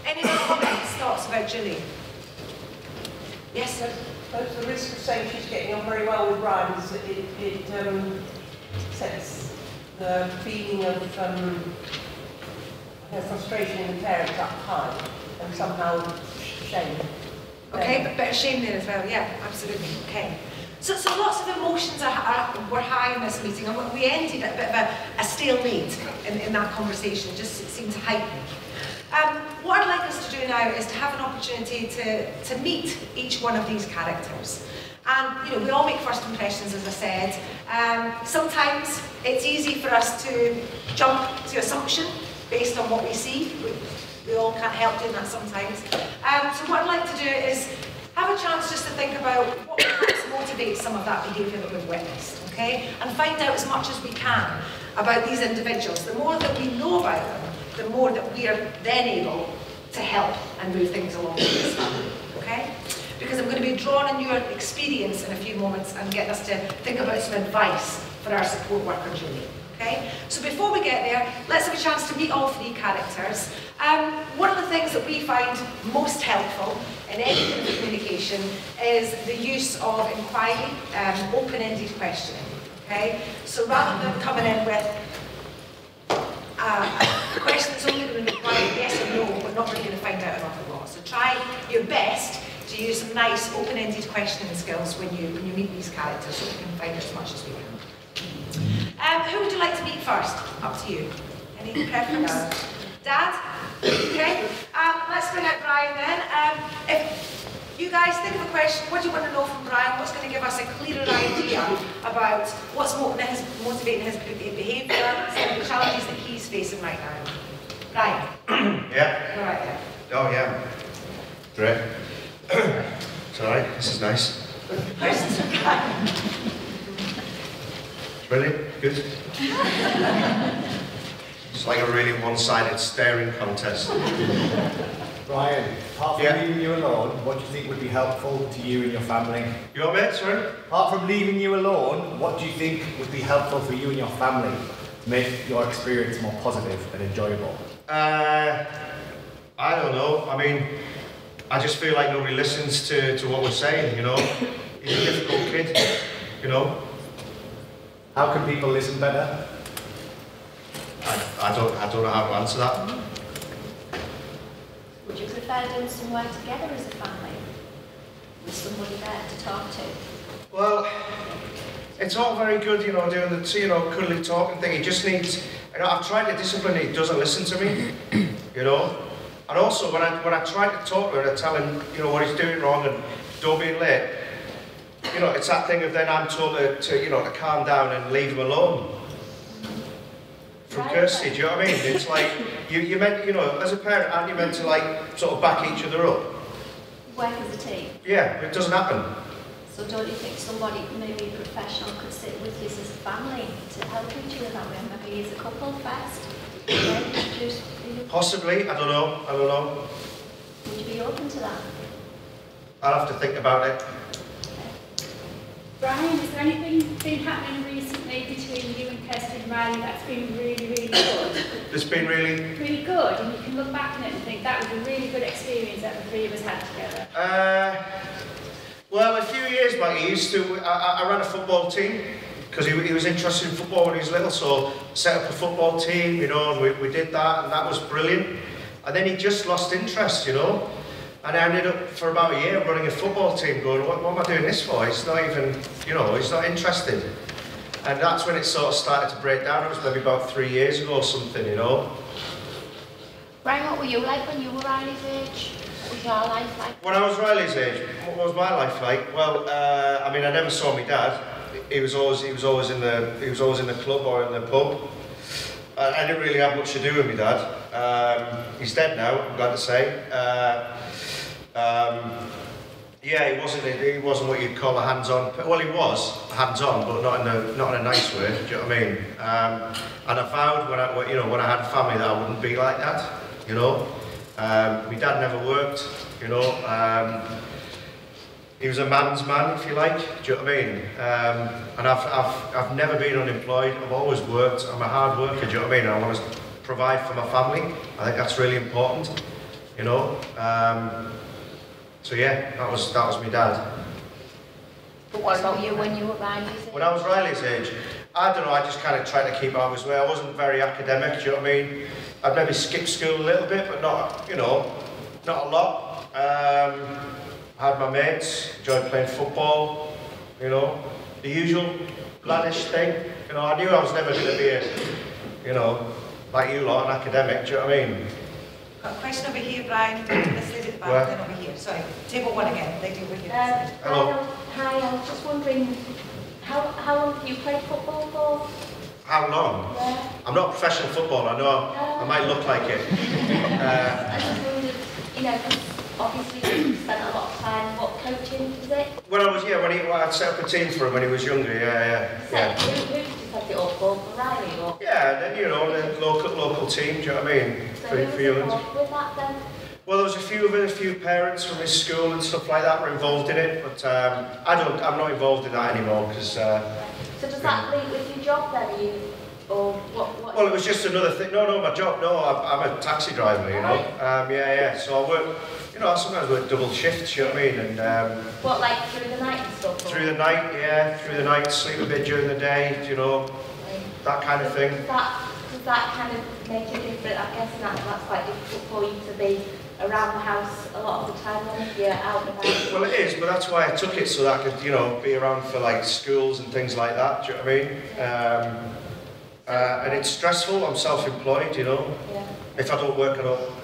Any other comments, thoughts about Julie? Yes, sir. The risk of saying she's getting on very well with Brian is that it sets the feeling of frustration in the parents up high and somehow shame. Okay, but bit of shame there as well. Yeah, absolutely. Okay. So lots of emotions were high in this meeting, and we ended at a bit of a stalemate in that conversation. It just seemed heightened. What I'd like us to do now is to have an opportunity to meet each one of these characters. And we all make first impressions, as I said. Sometimes it's easy for us to jump to assumption based on what we see. We all can't help doing that sometimes. So what I'd like to do is have a chance just to think about what perhaps motivates some of that behaviour that we've witnessed, okay? And find out as much as we can about these individuals. The more that we know about them, the more that we are then able to help and move things along with this family, okay? Because I'm going to be drawing on your experience in a few moments and get us to think about some advice for our support worker, Julie. Okay? So before we get there, let's have a chance to meet all three characters. One of the things that we find most helpful in any kind of communication is the use of inquiry, open-ended questioning. Okay? So rather than coming in with a question that's only going to require yes or no, we're not really going to find out an awful lot. So try your best to use some nice open-ended questioning skills when you meet these characters, so we can find out as much as we can. Who would you like to meet first? Up to you. Any preference? Dad? Okay. Let's bring out Brian then. If you guys think of a question, what do you want to know from Brian? What's going to give us a clearer idea about what's motivating his behaviour, some of the challenges that he's facing right now? Brian? Yeah? All right then. Oh, yeah. Great. It's all right. This is nice. Questions for Brian? Brilliant. Good. It's like a really one-sided staring contest. Brian, apart from leaving you alone, what do you think would be helpful to you and your family? You what, mate? Sorry? Apart from leaving you alone, what do you think would be helpful for you and your family to make your experience more positive and enjoyable? I don't know. I mean, I just feel like nobody listens to what we're saying, you know? He's a difficult kid, you know? How can people listen better? I don't know how to answer that. Would you prefer doing some work together as a family? With somebody there to talk to? Well, it's all very good, you know, doing the, you know, cuddly talking thing. He just needs, you know, I've tried to discipline him, he doesn't listen to me, you know. And also, when I try to talk to him and tell him, you know, what he's doing wrong and don't be late, you know, it's that thing of then I'm told to you know, to calm down and leave him alone. From Kirsty, do you know what I mean? It's like, you're meant, you know, as a parent, aren't you meant to like, sort of back each other up? Work as a team? Yeah, but it doesn't happen. So don't you think somebody, maybe a professional, could sit with you as a family to help each other that way? Maybe as a couple first? Possibly, I don't know. Would you be open to that? I'll have to think about it. Brian, has there anything been happening recently between you and Kirsty and Riley that's been really, really good? It's been really... Really good, and you can look back on it and think that was a really good experience that the three of us had together? Well, a few years back, he used to... I ran a football team, because he was interested in football when he was little, so set up a football team, you know, and we did that, and that was brilliant. And then he just lost interest, you know. And I ended up, for about a year, running a football team, going, what am I doing this for? He's not even, you know, he's not interested. And that's when it sort of started to break down. It was maybe about 3 years ago or something, you know. Brian, what were you like when you were Riley's age? What was your life like? When I was Riley's age, what was my life like? Well, I mean, I never saw my dad. He was always in the club or in the pub. I didn't really have much to do with my dad. He's dead now, I'm glad to say. Yeah, he wasn't what you'd call a hands-on. Well, he was hands-on, but not in a nice way. Do you know what I mean? And I vowed when I had a family that I wouldn't be like that. You know, my dad never worked. You know, he was a man's man, if you like. Do you know what I mean? And I've never been unemployed. I've always worked. I'm a hard worker. Do you know what I mean? I want to provide for my family. I think that's really important. You know. So yeah, that was my dad. But what about you when you were Riley's age? When I was Riley's age, I don't know, I just kind of tried to keep out of his way. I wasn't very academic, do you know what I mean? I'd maybe skip school a little bit, but not, you know, not a lot. I had my mates, enjoyed playing football, you know, the usual laddish thing. You know, I knew I was never going to be a, you know, like you lot, an academic, do you know what I mean? Got a question over here, Brian. Let's leave it back, then over here. Sorry, table one again. Lady over here. Hello. Hi, I was just wondering, how long have you played football for? How long? Yeah. I'm not a professional footballer, I know I might look like it. I just wondered, you know, because obviously you spent a lot of time, coaching, is it? When I'd set up a team for him when he was younger, yeah. Who did you set it up for Riley? Or? Yeah, you know, the local team, do you know what I mean? So who was involved with that then? Well, there was a few parents from his school and stuff like that were involved in it, but I'm not involved in that anymore because. So does that link with your job then? Or what? Well, it was just another thing. No, my job. No, I'm a taxi driver, you know. Yeah. So I work, you know, I sometimes work double shifts, you know what I mean? And what, like through the night and stuff? Or? Through the night, yeah. Through the night, sleep a bit during the day, you know, that kind of thing. Does that kind of make it different? I'm guessing that's quite difficult for you to be around the house a lot of the time then if you're out and about. Well, it is, but that's why I took it, so that I could, you know, be around for like schools and things like that. Do you know what I mean? And it's stressful. I'm self-employed, you know. Yeah. If I don't work,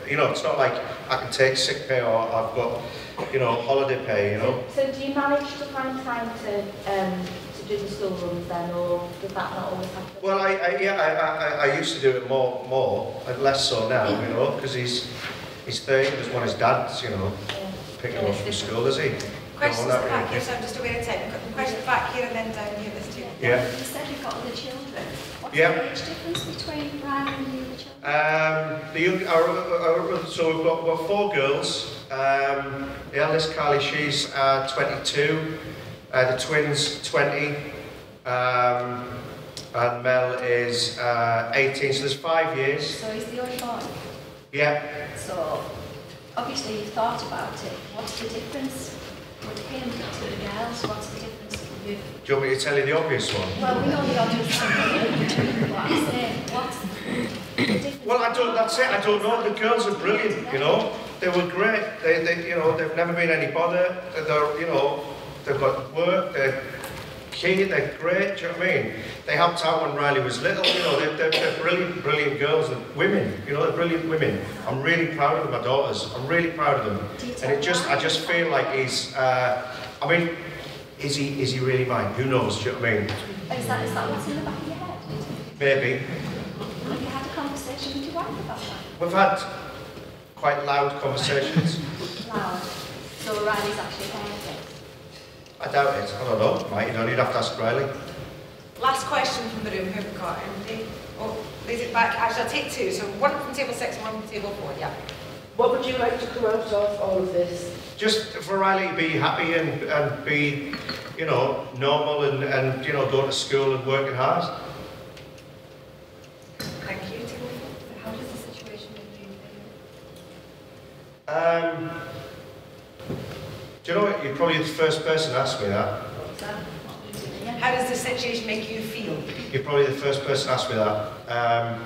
you know, it's not like I can take sick pay or I've got, you know, holiday pay, you know. So do you manage to find time to do the school runs then, or does that not always happen? Well, I used to do it more, and less so now, you know, because he's 30, doesn't want his dad's, you know, picking him up from school, does he? Questions No, back really. here, so I'm just aware of time. Questions back here and then down here, there's two. Yeah. You said you've got other children. What's Yeah. the age difference between Ryan and the other children? The young, so we've got 4 girls. The eldest, Carly, she's 22. The twins, 20. And Mel is 18. So there's 5 years. So he's the only boy. Yeah. So obviously you've thought about it. What's the difference with him to the girls? What's the difference with you? Do you want me to tell you the obvious one? Well, we know the obvious one. What I'm saying, what's the difference? Well, that's it. I don't know. The girls are brilliant, you know. They were great. They you know, they've never been any bother. They're, you know, they've got work. They're keen. They're great. Do you know what I mean? They helped out when Riley was little. You know, they're brilliant girls. They're women. You know, they're brilliant women. I'm really proud of them. My daughters. I'm really proud of them. And I just feel like he's. I mean, is he really mine? Who knows? Do you know what I mean? Is that what's in the back of your head? Maybe. Have you had a conversation with your wife about that? We've had quite loud conversations. Loud. So Riley's actually heard this. I doubt it. I don't know. Might, you know, you'd have to ask Riley. Last question from the room. Who have we got? Anybody? Oh, raise it back. Actually, I'll take 2. So 1 from table 6 and 1 from table 4. Yeah. What would you like to come out of all of this? Just for Riley to be happy and be, you know, normal and you know, going to school and working hard. Thank you. How does the situation make you feel? Do you know what? You're probably the first person to ask me that. How does the situation make you feel? You're probably the first person to ask me that.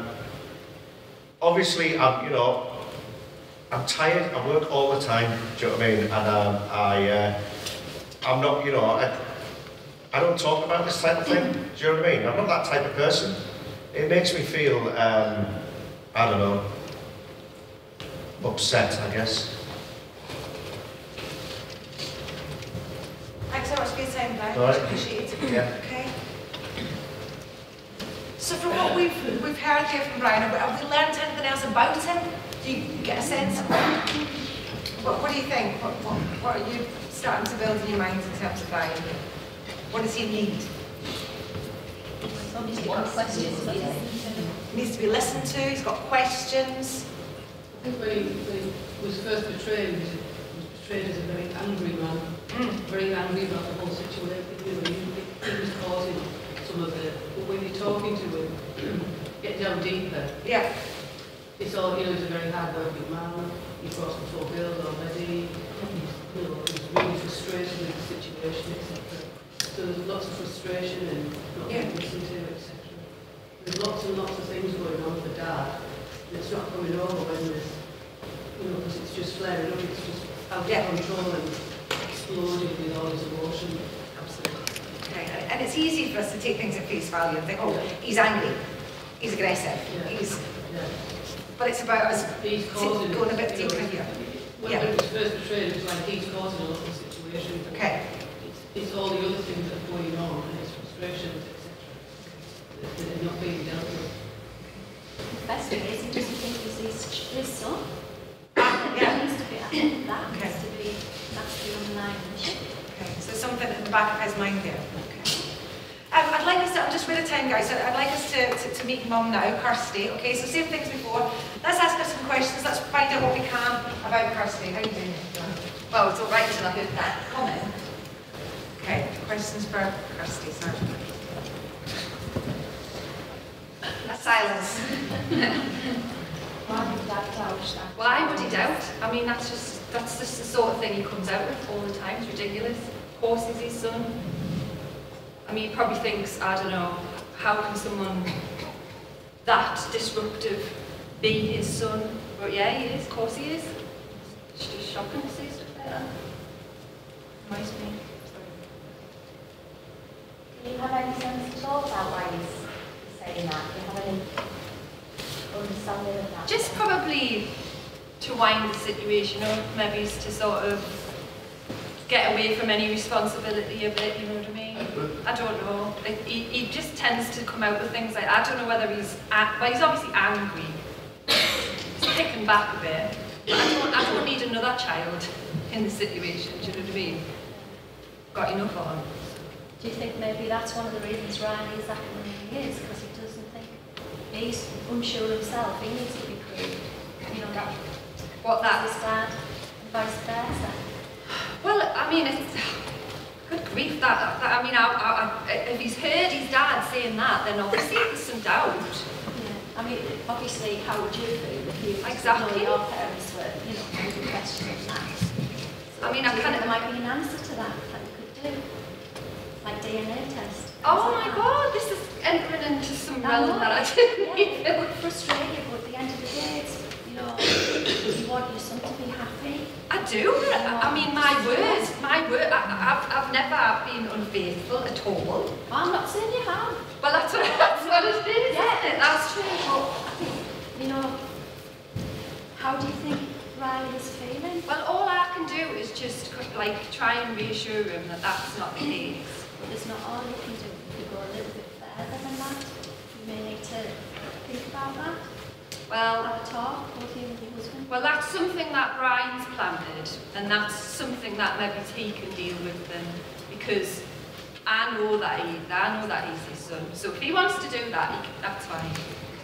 Obviously, I'm tired. I work all the time. Do you know what I mean? And I'm not, you know, I don't talk about this type of thing. Do you know what I mean? I'm not that type of person. It makes me feel, I don't know, upset, I guess. Thanks so much for your time, Brian. All right. Much appreciated. Yeah. Okay. So from what we've heard here from Brian, have we learned anything else about him? Do you get a sense of that? What do you think? What are you starting to build in your mind in terms of Brian? What does he need? Obviously got questions. He needs to be listened to. He's got questions. I think when he was first portrayed, he was portrayed as a very angry man. Very angry about the whole situation. You know, he was causing some of the. But when you're talking to him, get down deeper. Yeah. It's all, you know, he's a very hard-working man. He crossed the 4 girls already. You know, he was really frustrated with the situation, etc. So there's lots of frustration and not being listened to, etc. There's lots and lots of things going on for Dad. And it's not coming over when there's, you know, because it's just flaring up. It's just out of control and exploding with all his emotion. Absolutely. Okay. And it's easy for us to take things at face value and think, oh, he's angry, he's aggressive, he's. But it's about us going a bit deeper here. When it was first portrayed, it was like he's causing a lot of the situation. Okay. It's all the other things that are going on, and his frustrations, etc. That are not being dealt with. The best thing is he doesn't think he's his son. Yeah. That needs to be, I think that needs to be, that's the underlying issue. Okay, so something in the back of his mind there. Okay. I'd like us to, I'm just with the time, guys, so I'd like us to meet Mum now, Kirsty. Okay, so same things before. Let's ask her some questions. Let's find out what we can about Kirsty. How are you doing? Well, it's all right until I heard that comment. Okay, questions for Kirsty, sorry. Silence. Why would Dad doubt that? Why would he doubt? I mean, that's just the sort of thing he comes out with all the time. It's ridiculous. Of course he's his son. I mean, he probably thinks, I don't know, how can someone that disruptive be his son? But yeah, he is. Of course he is. It's just shocking to see stuff like that. Annoys me. Do you have any sense at all about why he's saying that? Do you have any understanding of that? Just probably to wind the situation up, maybe to sort of get away from any responsibility of it, you know what I mean? I don't know. He just tends to come out with things like, I don't know whether he's obviously angry. He's kicking back a bit. But I don't need another child in the situation, do you know what I mean? Got enough of him. Do you think maybe that's one of the reasons Riley is acting the way he is? Because he doesn't think, he's unsure himself, he needs to be proved. You know, that his dad, and vice versa. Well, I mean, it's good grief. I mean, if he's heard his dad saying that, then obviously there's some doubt. Yeah. I mean, obviously, how would you feel if you exactly your parents were, you know, asking questions that? So I mean, there might be an answer to that you could do, like DNA test. Oh my God, this is entering into some realm that I didn't even. It would frustrate you, but at the end of the day, it's, you know, you want your son to be happy. I do. I mean, my word. I've never been unfaithful at all. Well, I'm not saying you have. Well, that's what it is, yeah, isn't it? That's true. Well, I think, you know, how do you think Riley is feeling? Well, all I can do is just like try and reassure him that that's not the case. But it's not all you can do. If you go a little bit further than that, you may need to think about that. Well, have a talk with you and your husband. Well, that's something that Brian's planted, and that's something that maybe he can deal with then, because I know that he's his son. So if he wants to do that, that's fine.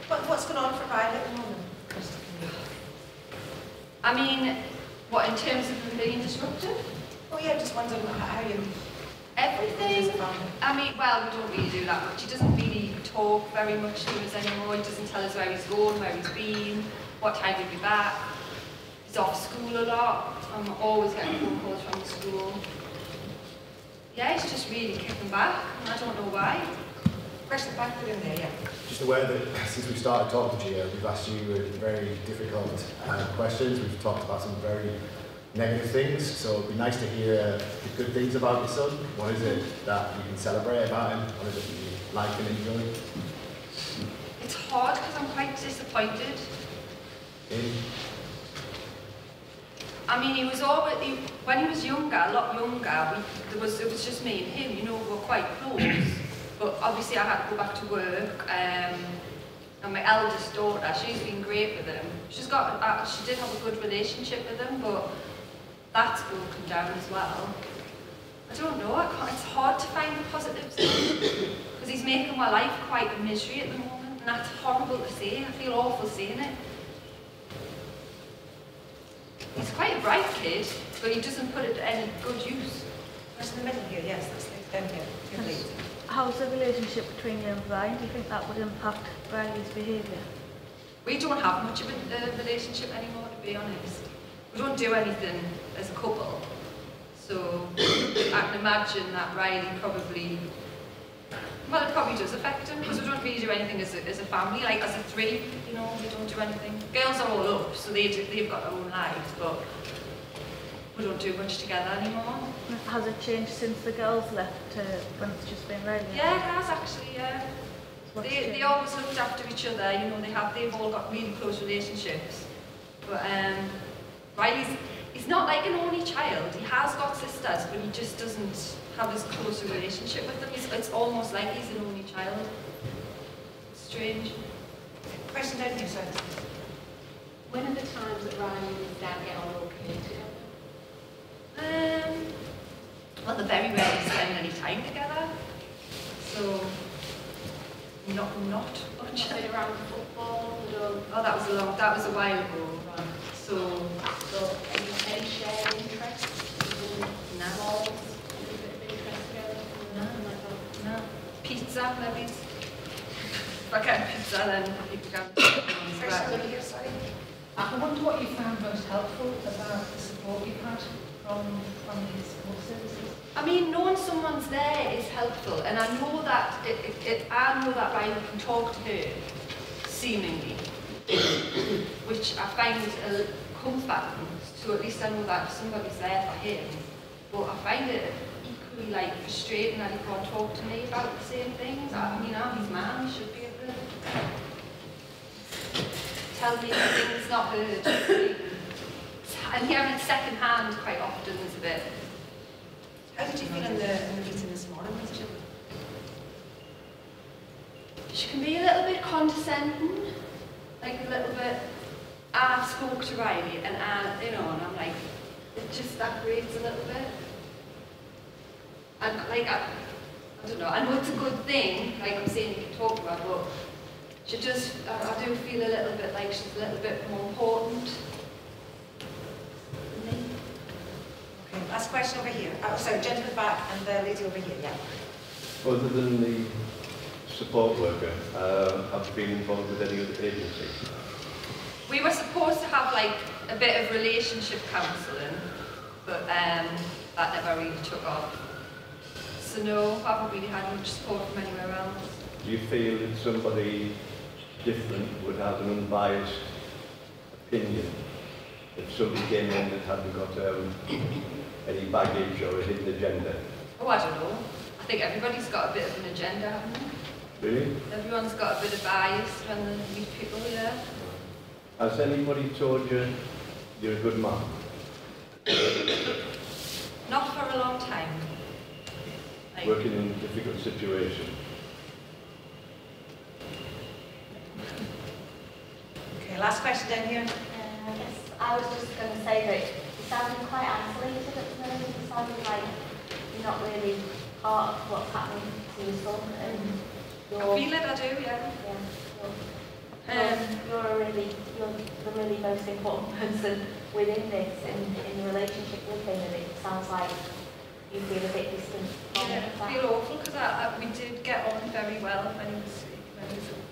What's going on for Riley at the moment? I mean, what, in terms of him being disruptive? Oh yeah, just wondering how you... Everything. I mean, well, we don't really do that much. He doesn't really talk very much to us anymore. He doesn't tell us where he's going, where he's been, what time he'll be back. He's off school a lot. I'm always getting phone calls from the school. Yeah, he's just really kicking back, and I don't know why. Question back to him there, yeah. Just aware that since we started talking to you, we've asked you very difficult questions. We've talked about some very negative things, so it'd be nice to hear the good things about your son. What is it that you can celebrate about him? What is it that you like and enjoy? It's hard because I'm quite disappointed. I mean, he was already, when he was younger, a lot younger, it was just me and him, you know, we were quite close. But obviously I had to go back to work, and my eldest daughter, she's been great with him. She did have a good relationship with him, but that's broken down as well. I don't know, it's hard to find the positives because he's making my life quite a misery at the moment, and that's horrible to say. I feel awful saying it. He's quite a bright kid, but he doesn't put it to any good use. That's in the middle here, yes, that's down here. How's the relationship between you and Brian? Do you think that would impact Riley's behaviour? We don't have much of a relationship anymore, to be honest. We don't do anything as a couple. So I can imagine that Riley probably, well, it probably does affect him, because we don't really do anything as a family, like as a three, you know, we don't do anything. Girls are all up, so they've got their own lives, but we don't do much together anymore. Has it changed since the girls left when it's just been Riley? Yeah, it has actually, yeah. They always looked after each other, you know, they've all got really close relationships. But he's not like an only child. He has got sisters, but he just doesn't have as close a relationship with them. It's almost like he's an only child. It's strange. Question down here, sir. When are the times that Ryan and his dad get on okay together? Well, they very rarely spend any time together. So, not much. Nothing around football? Oh, that was a while ago. So any shared interests? No. No. Pizza, maybe. if I get pizza, then people can. I wonder what you found most helpful about the support you've had from his support services. I mean, knowing someone's there is helpful, and I know that Riley can talk to her, seemingly, which I find comforting. So at least I know that somebody's there for him. But I find it equally like frustrating that he can't talk to me about the same things. I mean, I'm his man, he should be able to tell me that things not heard. And hearing it second hand quite often is a bit. How did you feel in the meeting this morning with Jill? She can be a little bit condescending, like a little bit. I spoke to Riley and and I'm like, it just that grates a little bit. And like, I don't know, I know it's a good thing, like I'm saying you can talk to her, but she just, I do feel a little bit like she's a little bit more important. Okay, last question over here. Oh, sorry, gentleman back and the lady over here, yeah. Other than the support worker, have you been involved with any other agency? We were supposed to have like a bit of relationship counselling, but that never really took off. So no, haven't really had much support from anywhere else. Do you feel that somebody different would have an unbiased opinion? If somebody came in that hadn't got any baggage or a hidden agenda? Oh, I don't know. I think everybody's got a bit of an agenda, haven't they? Really? Everyone's got a bit of bias when they meet people, yeah. Has anybody told you you're a good man? Not for a long time. Like, working in a difficult situation? Okay, last question down here. Yes, I was just going to say that you sounded quite isolated at the moment. You sounded like you're not really part of what's happening to your son. And I feel it, I do, yeah. You're the really most important person within this in the relationship with him, and it sounds like you feel a bit distant from yeah, that. I feel awful because we did get on very well when he was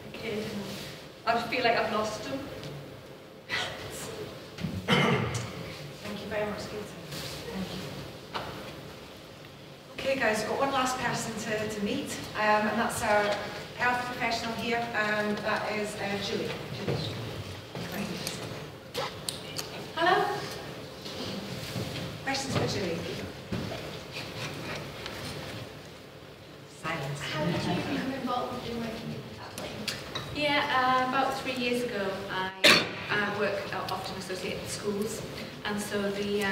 a kid, and I feel like I've lost him. Thank you very much, Peter. Thank you. Okay, guys, we've got one last person to meet, and that's our health professional here, and that is Julie. Hello? Questions for Julie? Silence. How did you become involved in working with Kathleen? Yeah, about 3 years ago, I work often associated with schools, and so the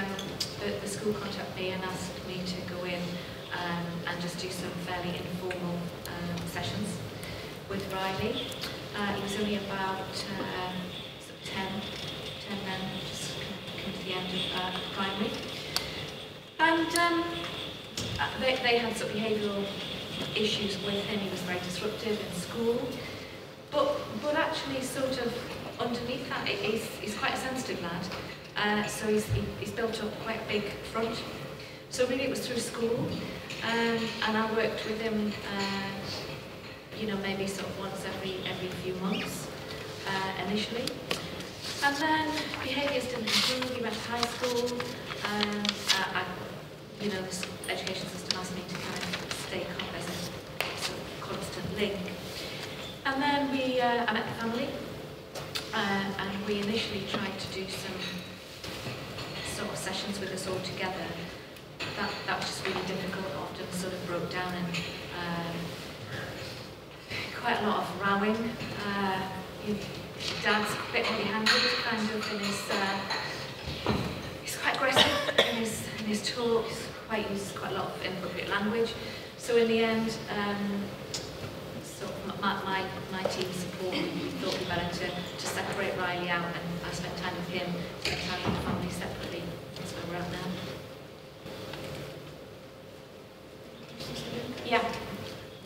school contacted me and asked me to go in and just do some fairly informal sessions with Riley. It was only about 10 then, just come to the end of primary. And they had some behavioural issues with him. He was very disruptive in school. But actually, sort of underneath that, he's quite a sensitive lad. So he's built up quite a big front. So really, it was through school, and I worked with him. Maybe sort of once every few months initially. And then behaviours didn't improve. He went to high school, and this education system asked me to kind of stay as a sort of constant link. And then I met the family, and we initially tried to do some sort of sessions with us all together. That was just really difficult. Often sort of broke down and quite a lot of rowing. Dad's a bit heavy-handed, kind of, in his. He's quite aggressive in his talk. He uses quite a lot of inappropriate language. So in the end, sort of my team support, we thought it'd be better to separate Riley out, and I spent time with him, spent time with the family separately. That's where we're at now. Yeah.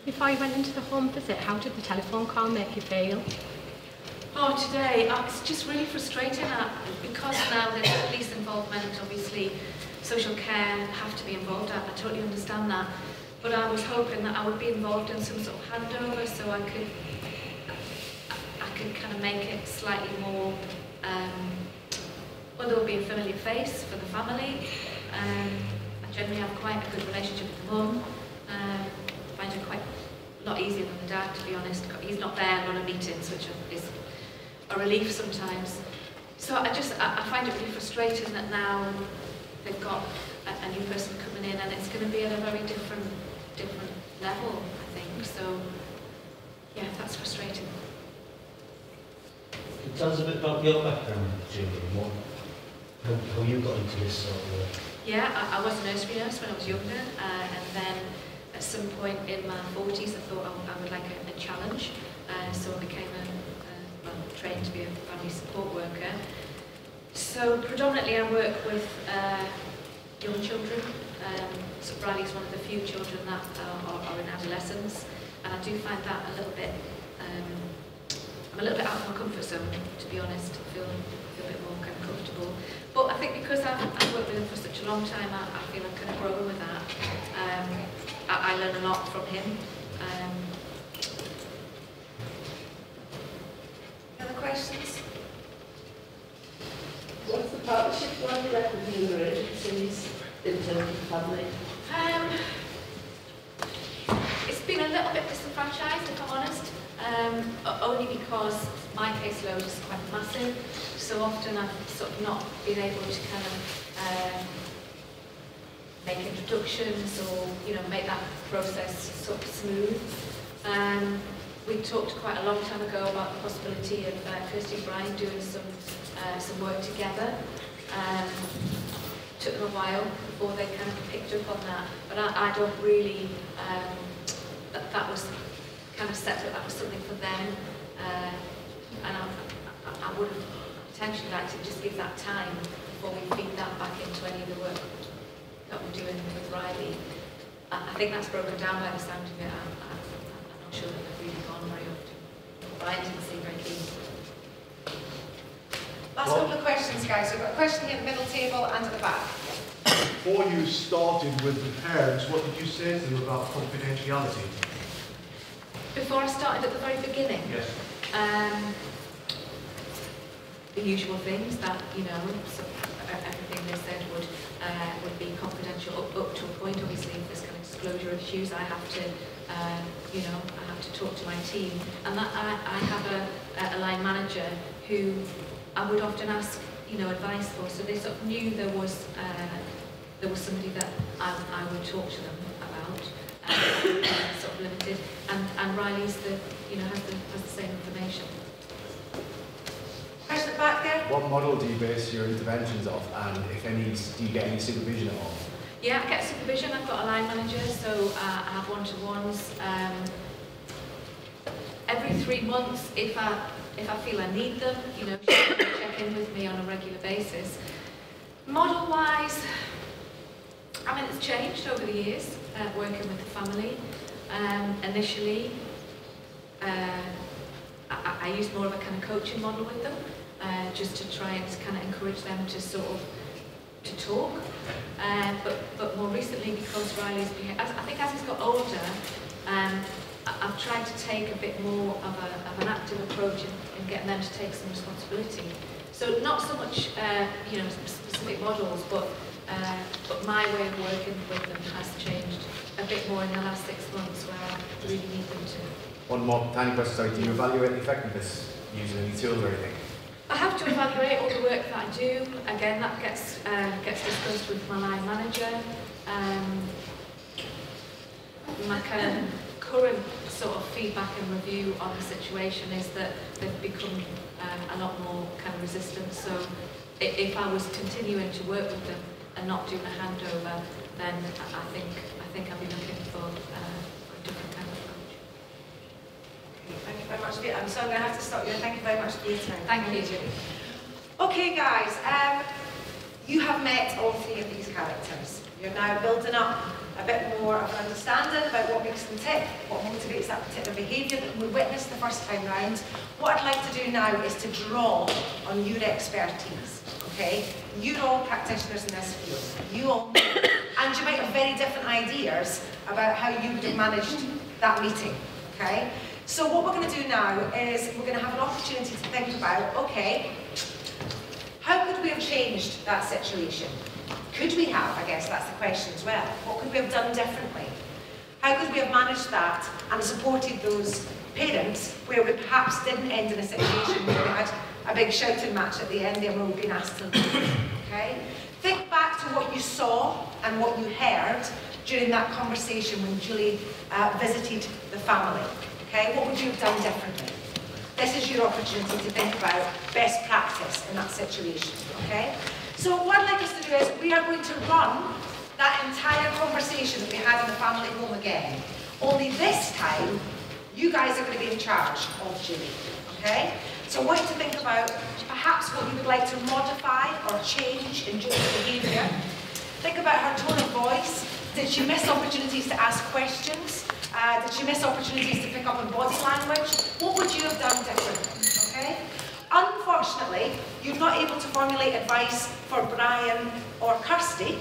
Before you went into the home visit, how did the telephone call make you feel? Oh, today, it's just really frustrating because now there's police involvement, obviously social care have to be involved. I totally understand that. But I was hoping that I would be involved in some sort of handover so I could kind of make it slightly more, well, there will be a familiar face for the family. I generally have quite a good relationship with the mum. I find it quite a lot easier than the dad, to be honest. He's not there in a lot of meetings, which is a relief sometimes. So I find it really frustrating that now they've got a new person coming in, and it's going to be at a very different level, I think. So yeah, that's frustrating. Can you tell us a bit about your background, Julie? How you got into this sort of work? Yeah, I was a nursery nurse when I was younger, and then at some point in my 40s I thought I would like a challenge, so I became trained to be a family support worker. So predominantly I work with young children. So Riley's one of the few children that are in adolescence, and I do find that a little bit, I'm a little bit out of my comfort zone, to be honest. I feel a bit more kind of comfortable. But I think because I've worked with him for such a long time, I feel I can grow with that. I learn a lot from him. Other questions? What's the partnership like, you reckon, between your agencies in terms of family? It's been a little bit disenfranchised, if I'm honest, only because my caseload is quite massive. So often I've sort of not been able to kind of make introductions or, you know, make that process sort of smooth. We talked quite a long time ago about the possibility of Kirsty and Brian doing some work together. Took them a while before they kind of picked up on that, but I don't really, that was kind of set that was something for them, and I would have potentially liked to just give that time before we feed that back into any of the work that we're doing with Riley. I think that's broken down by the sound of it. I'm not sure that they've really gone very often. Brian didn't seem very keen. Last couple of questions, guys. We've got a question here at the middle table and at the back. Before you started with the parents, what did you say to them about confidentiality? Before I started at the very beginning? Yes. The usual things that, you know, everything they said would be confidential up to a point. Obviously, if there's kind of disclosure issues, I have to, you know, I have to talk to my team. And that I have a line manager who I would often ask, you know, advice for. So they sort of knew there was somebody that I would talk to them about, sort of limited. And Riley's has the same information. Question back there. What model do you base your interventions off, and if any, do you get any supervision at all? Yeah, I get supervision. I've got a line manager, so I have one-to-ones. Every 3 months, if I feel I need them, you know, check in with me on a regular basis. Model-wise, I mean, it's changed over the years, working with the family. Initially, I used more of a kind of coaching model with them, just to try and kind of encourage them to sort of talk. But more recently, because Riley's been, I think as he's got older, I've tried to take a bit more of an active approach in getting them to take some responsibility. So not so much, you know, specific models, but my way of working with them has changed a bit more in the last 6 months, where I really need them to. One more tiny question, sorry, do you evaluate the effectiveness using any tools or anything? I have to evaluate all the work that I do. Again, that gets discussed with my line manager. My kind of current sort of feedback and review on the situation is that they've become a lot more kind of resistant. So if I was continuing to work with them and not doing a handover, then I think I'll be looking for a different kind of approach. Thank you very much. I'm sorry, I'm going to have to stop you. Thank you very much for your time. Thank you, Julie. Okay, guys, you have met all 3 of these characters. You're now building up a bit more of an understanding about what makes them tick, what motivates that particular behaviour that we witnessed the first time round. What I'd like to do now is to draw on your expertise, okay? You're all practitioners in this field. You all know, and you might have very different ideas about how you would have managed that meeting, okay? So what we're going to do now is we're going to have an opportunity to think about, okay, how could we have changed that situation? Could we have? I guess that's the question as well. What could we have done differently? How could we have managed that and supported those parents where we perhaps didn't end in a situation where we had a big shouting match at the end and we were being asked to leave? Okay? Think back to what you saw and what you heard during that conversation when Julie visited the family. Okay? What would you have done differently? This is your opportunity to think about best practice in that situation. Okay? So what I'd like us to do is we are going to run that entire conversation that we had in the family home again. Only this time, you guys are going to be in charge of Julie. Okay? So I want you to think about perhaps what you would like to modify or change in Julie's behaviour. Think about her tone of voice. Did she miss opportunities to ask questions? Did she miss opportunities to pick up on body language? What would you have done differently? Okay? Unfortunately, you're not able to formulate advice for Brian or Kirsty,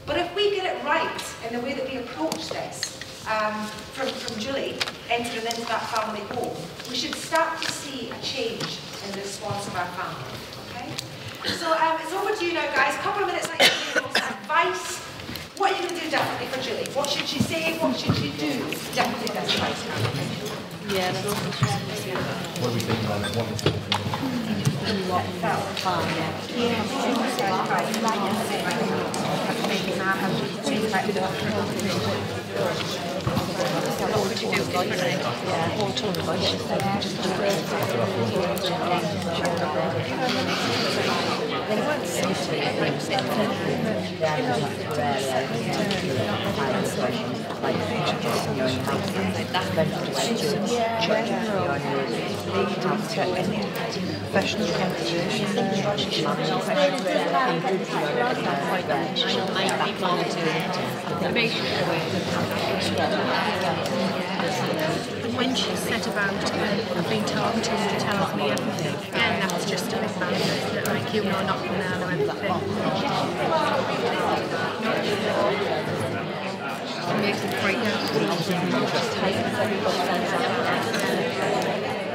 but if we get it right in the way that we approach this, from Julie entering into that family home, we should start to see a change in the response of our family. Okay? So it's over to you now, guys. A couple of minutes like advice. What are you going to do differently for Julie? What should she say? What should she do differently this time? Yeah, that's what we think about it. What would you do differently? Yeah, whole tone of voice. Professional conversation. And when she said about I've been talking to you, tells me everything, again that's just a big boundary, isn't it? Like, you know, not from there or everything. It makes it break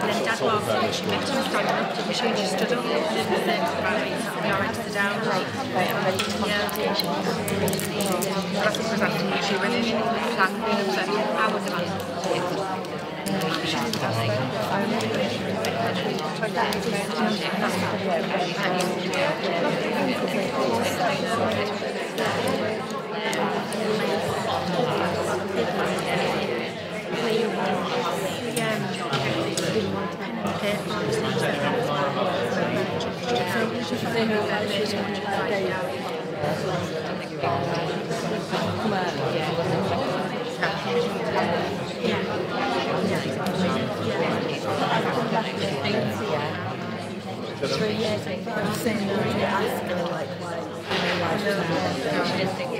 And then Dad walked in and she met him standing up, didn't she? And she stood up and said, right, you're right to sit down. Yeah. That's what was after you. She went in, she was angry and upset. I was the I'm saying no, you ask her like why she didn't think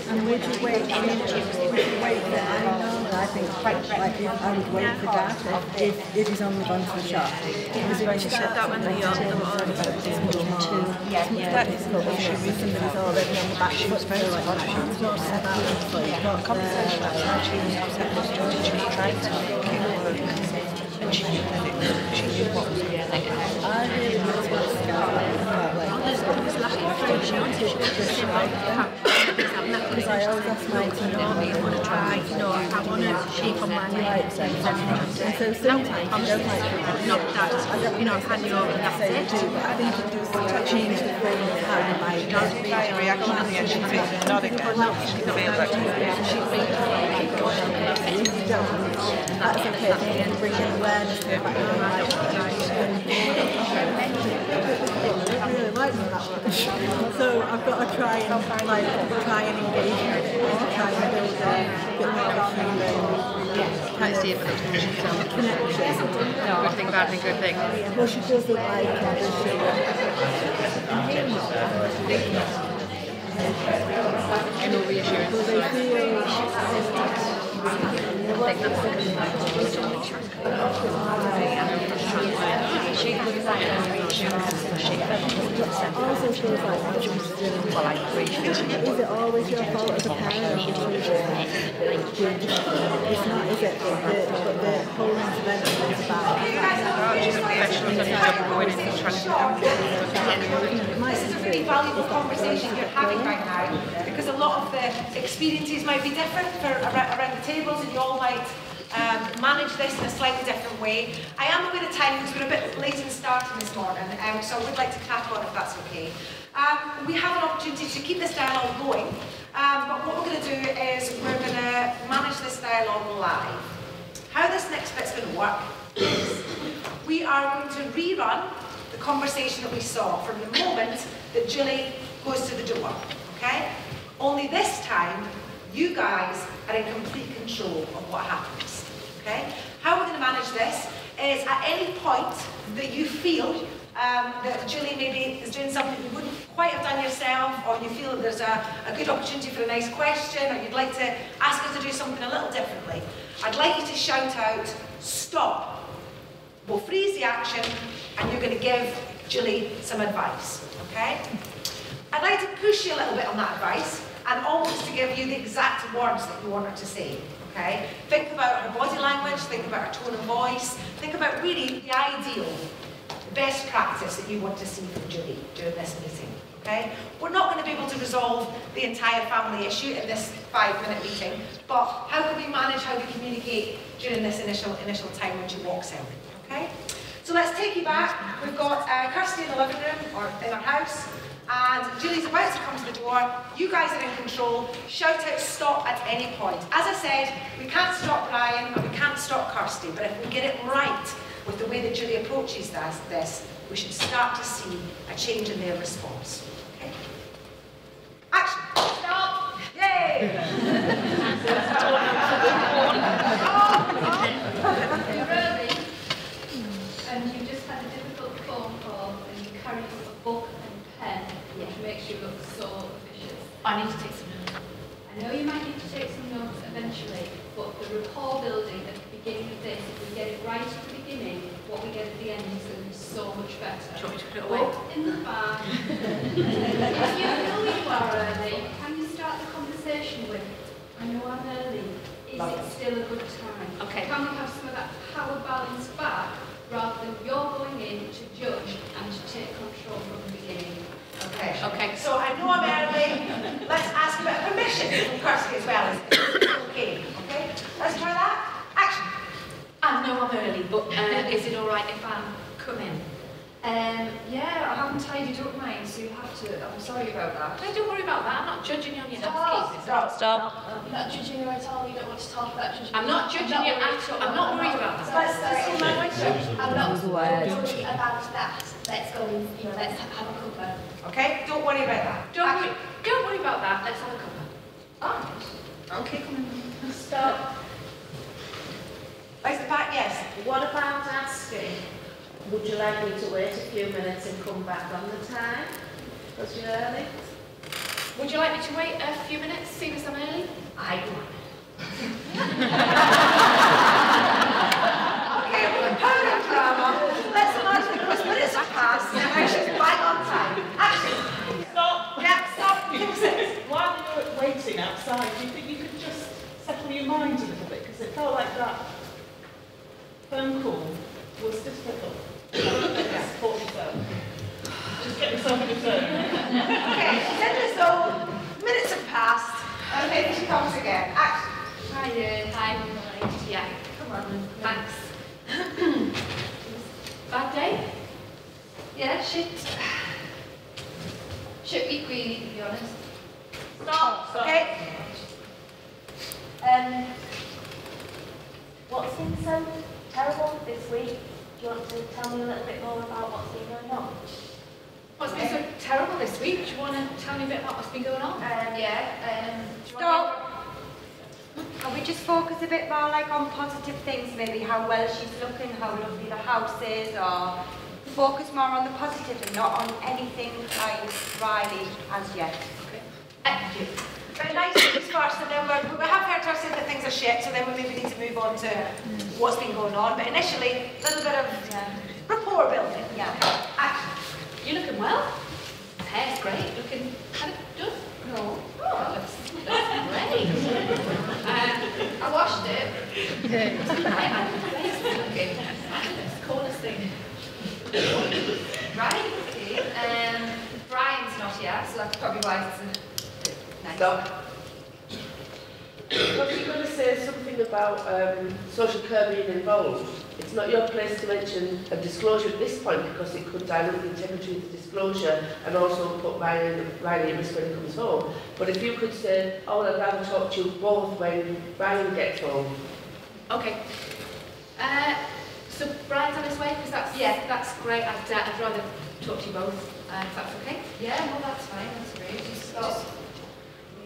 and would you wait there? I think like I would wait for that if he's only gone to the shop. She said that when they opened them on. It's quite difficult if somebody's already on the back foot. It's very like it's not set out so you've got conversation about how she was trying to keep working and she knew what was going on. I really was because I always ask my team, I want to try, I want to shape on my lights and so sometimes I don't like not that, hand you over and that's it. But I think it does change the way of how you might reaction at the end, she feels not again. She feels like that's okay, and bringing awareness to the fact that I really like that. So I've got to try and engage with it, try and build a bit more of a kind of connection. No, good thing, bad thing, good thing. Well, she doesn't like no reassurance. Well, they feel think that's because she also feels like well, I agree. Is it always your fault as a parent? It's not, is it? But the whole intervention is about she's a professional and going into trying This is a really valuable conversation you're having right now, because a lot of the experiences might be different around the tables, and you all might manage this in a slightly different way. I am a bit of time because we're a bit late in starting this morning, so I would like to crack on if that's okay. We have an opportunity to keep this dialogue going, but what we're going to do is we're going to manage this dialogue live. How this next bit's going to work is we are going to rerun the conversation that we saw from the moment that Julie goes to the door, okay? Only this time, you guys are in complete control of what happens, okay? How we're going to manage this is at any point that you feel that Julie maybe is doing something you wouldn't quite have done yourself, or you feel that there's a good opportunity for a nice question, or you'd like to ask her to do something a little differently, I'd like you to shout out, stop. We'll freeze the action, and you're going to give Julie some advice, okay? I'd like to push you a little bit on that advice, and almost to give you the exact words that you want her to say, okay? Think about her body language, think about her tone of voice, think about really the ideal, best practice that you want to see from Julie during this meeting, okay? We're not going to be able to resolve the entire family issue in this 5-minute meeting, but how can we manage how we communicate during this initial time when she walks in, okay? So let's take you back. We've got Kirsty in the living room, or in our house, and Julie's about to come to the door. You guys are in control. Shout out stop at any point. As I said, we can't stop Brian and we can't stop Kirsty, but if we get it right with the way that Julie approaches this, we should start to see a change in their response. Okay? Action! Stop! Yay! You're early, and you just had a difficult phone call, and you carry a book and pen, which makes you look so officious. I need to take some notes. I know you might need to take some notes eventually, but the rapport building at the beginning of this, if we get it right at the beginning, what we get at the end is going to be so much better. Do you want me to put it away? In the bar. If you know you are early, can you start the conversation with, I know I'm early, is it still a good time? Okay. Can we have some of that power balance back, rather than you're going in to judge and to take control from the beginning? Okay. Okay. So I know I'm early. Let's ask a bit of permission from Kirsty as well. Okay. Okay. Let's try that. Action. I know I'm early, but is it all right if I come in? Yeah, I haven't tidied up mine, so you have to. I'm sorry about that. No, don't worry about that. I'm not judging you on your housekeeping. Stop. You're not judging her at all. You don't want to talk about judging. I'm not judging you at all. I'm not worried about that. I'm not worried about that. Let's go and, let's have a cuppa. Okay? Don't worry about that. Don't worry about that. Let's have a cuppa. Alright. Okay, come on. Stop. Where's the back? Yes. What about asking, would you like me to wait a few minutes and come back on the time? Because you're early? Would you like me to wait a few minutes, seeing as I'm early? I do. Okay, well, the power of drama. Let's imagine the Christmas minutes have passed and now she's back on time. Action. Stop. Yeah, stop. While you're waiting outside, do you think you could just settle your mind a little bit? Because it felt like that phone call was difficult. Support yourself. Just get yourself in the phone. Okay, she's in the zone. Minutes have passed. And then she comes again. Action. Hi. Yeah. Come on. Thanks. Bad day? Yeah, shit week really, to be honest. Stop. Okay. What's been so terrible this week? Do you want to tell me a little bit more about what's been going on? What's been so terrible this week? Do you want to tell me a bit about what's been going on? Stop. Can we just focus a bit more on positive things, maybe how well she's looking, how lovely the house is, or focus more on the positive and not on anything like Riley as yet. Very nice things first, and then we have heard her say that things just yet, so then we maybe need to move on to what's been going on. But initially, a little bit of rapport building. Yeah. Action. You're looking well. Hair's great. Looking kind of done. No. Oh, it looks great. I washed it. It's looking. That's the coolest thing. Right, okay. Brian's not here, so that's probably why it's nice. Stop. What you going to say something about social care being involved? It's not your place to mention a disclosure at this point because it could dilute the integrity of the disclosure and also put Riley at risk when he comes home. But if you could say, oh, I'd rather talk to you both when Ryan gets home. Okay. So Brian's on his way, because that's great. I'd rather talk to you both, if that's okay. Yeah, well, that's fine. That's great. Just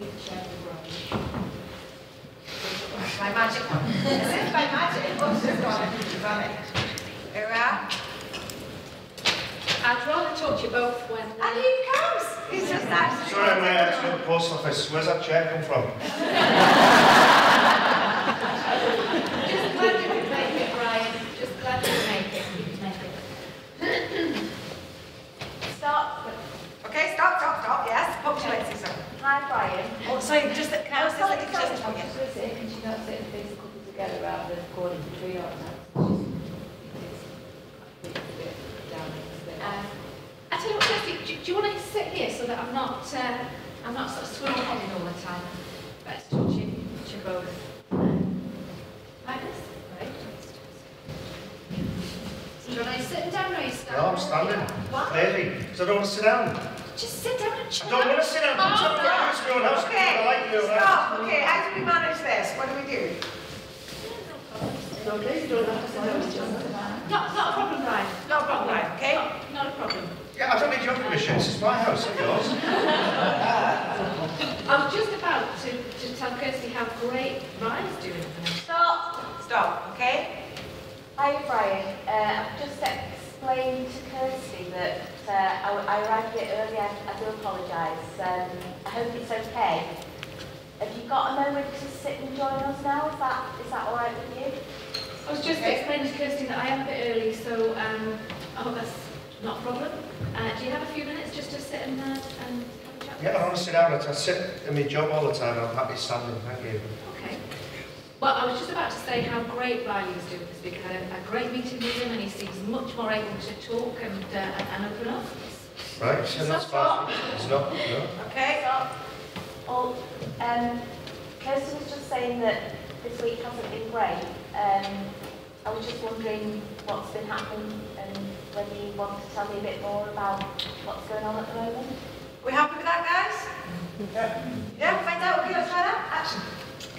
need to check the Brian. My magic one. As if by magic, what's this one? Here we are. I'd rather talk to you both when... And here he comes! He's just actually... Sorry, I'm at the post office. Where's that check come from? Just glad you could make it, Brian. Just glad you could make it. You could make it. Stop. Okay, stop. Yes, punctuate, Susan. Hi, Brian. Oh, sorry, just that. Can I just like just Can she not sit and face a couple together rather than going between our I tell you what, Kirsty, do you want to sit here so that I'm not sort of swimming heading all the time? Let's touch you both. Like this, right? So are you sitting down or are you standing? No, I'm standing. What? Clearly, because I don't want to sit down. Just sit down and I chat. don't want to sit down. I'm trying to Okay, stop. Okay, how do we manage this? What do we do? Okay, you don't have to say Not a problem, Brian. No problem, right, okay? Not a problem. Yeah, I don't need your permission. This is my house, not yours. I was just about to tell Kirsty how great Ryan's doing. Stop, okay? Hi, Brian. I've just explained to Kirsty that I arrived a bit early. I do apologise. I hope it's okay. Have you got a moment to sit and join us now? Is that all right with you? I was just explaining to Kirsty that I am a bit early, so I hope that's not a problem. Do you have a few minutes just to sit and have a chat? Yeah, I want to sit down. I sit in my job all the time. I'm happy standing. Thank you. Okay. Well, I was just about to say how great Riley was doing this week. I had a great meeting with him, and he seems much more able to talk and open up. Right, so that's fine. It's not, no. Okay. Well, Kirsty was just saying that this week hasn't been great. I was just wondering what's been happening and whether you want to tell me a bit more about what's going on at the moment. We happy with that, guys? Yeah, find out. Okay, let's try that. Action.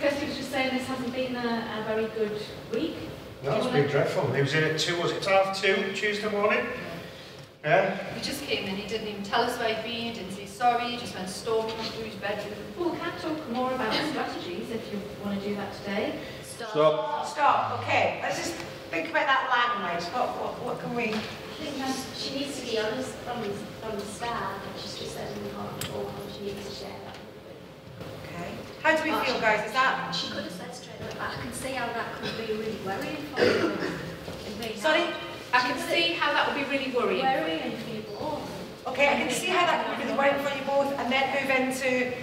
Kirsty was just saying this hasn't been a very good week. No, it's been dreadful. He was in at 2, was it 2:30 Tuesday morning? Yeah. He just came in, he didn't even tell us where he'd been, didn't say sorry, he just went stalking us through his bedroom. Well, we can talk more about strategies if you want to do that today. Stop. Okay, let's just think about that language. What can we... I think she needs to be honest from the start, and she's just said in the phone she needs to share that. Okay. How do we feel, guys? Is that... She could have said straight away, but I can see how that could be really worrying for you. Sorry? I can see how that would be really worrying. Worrying for you both. Okay, I can see how that could be really worrying for you both, and then move into...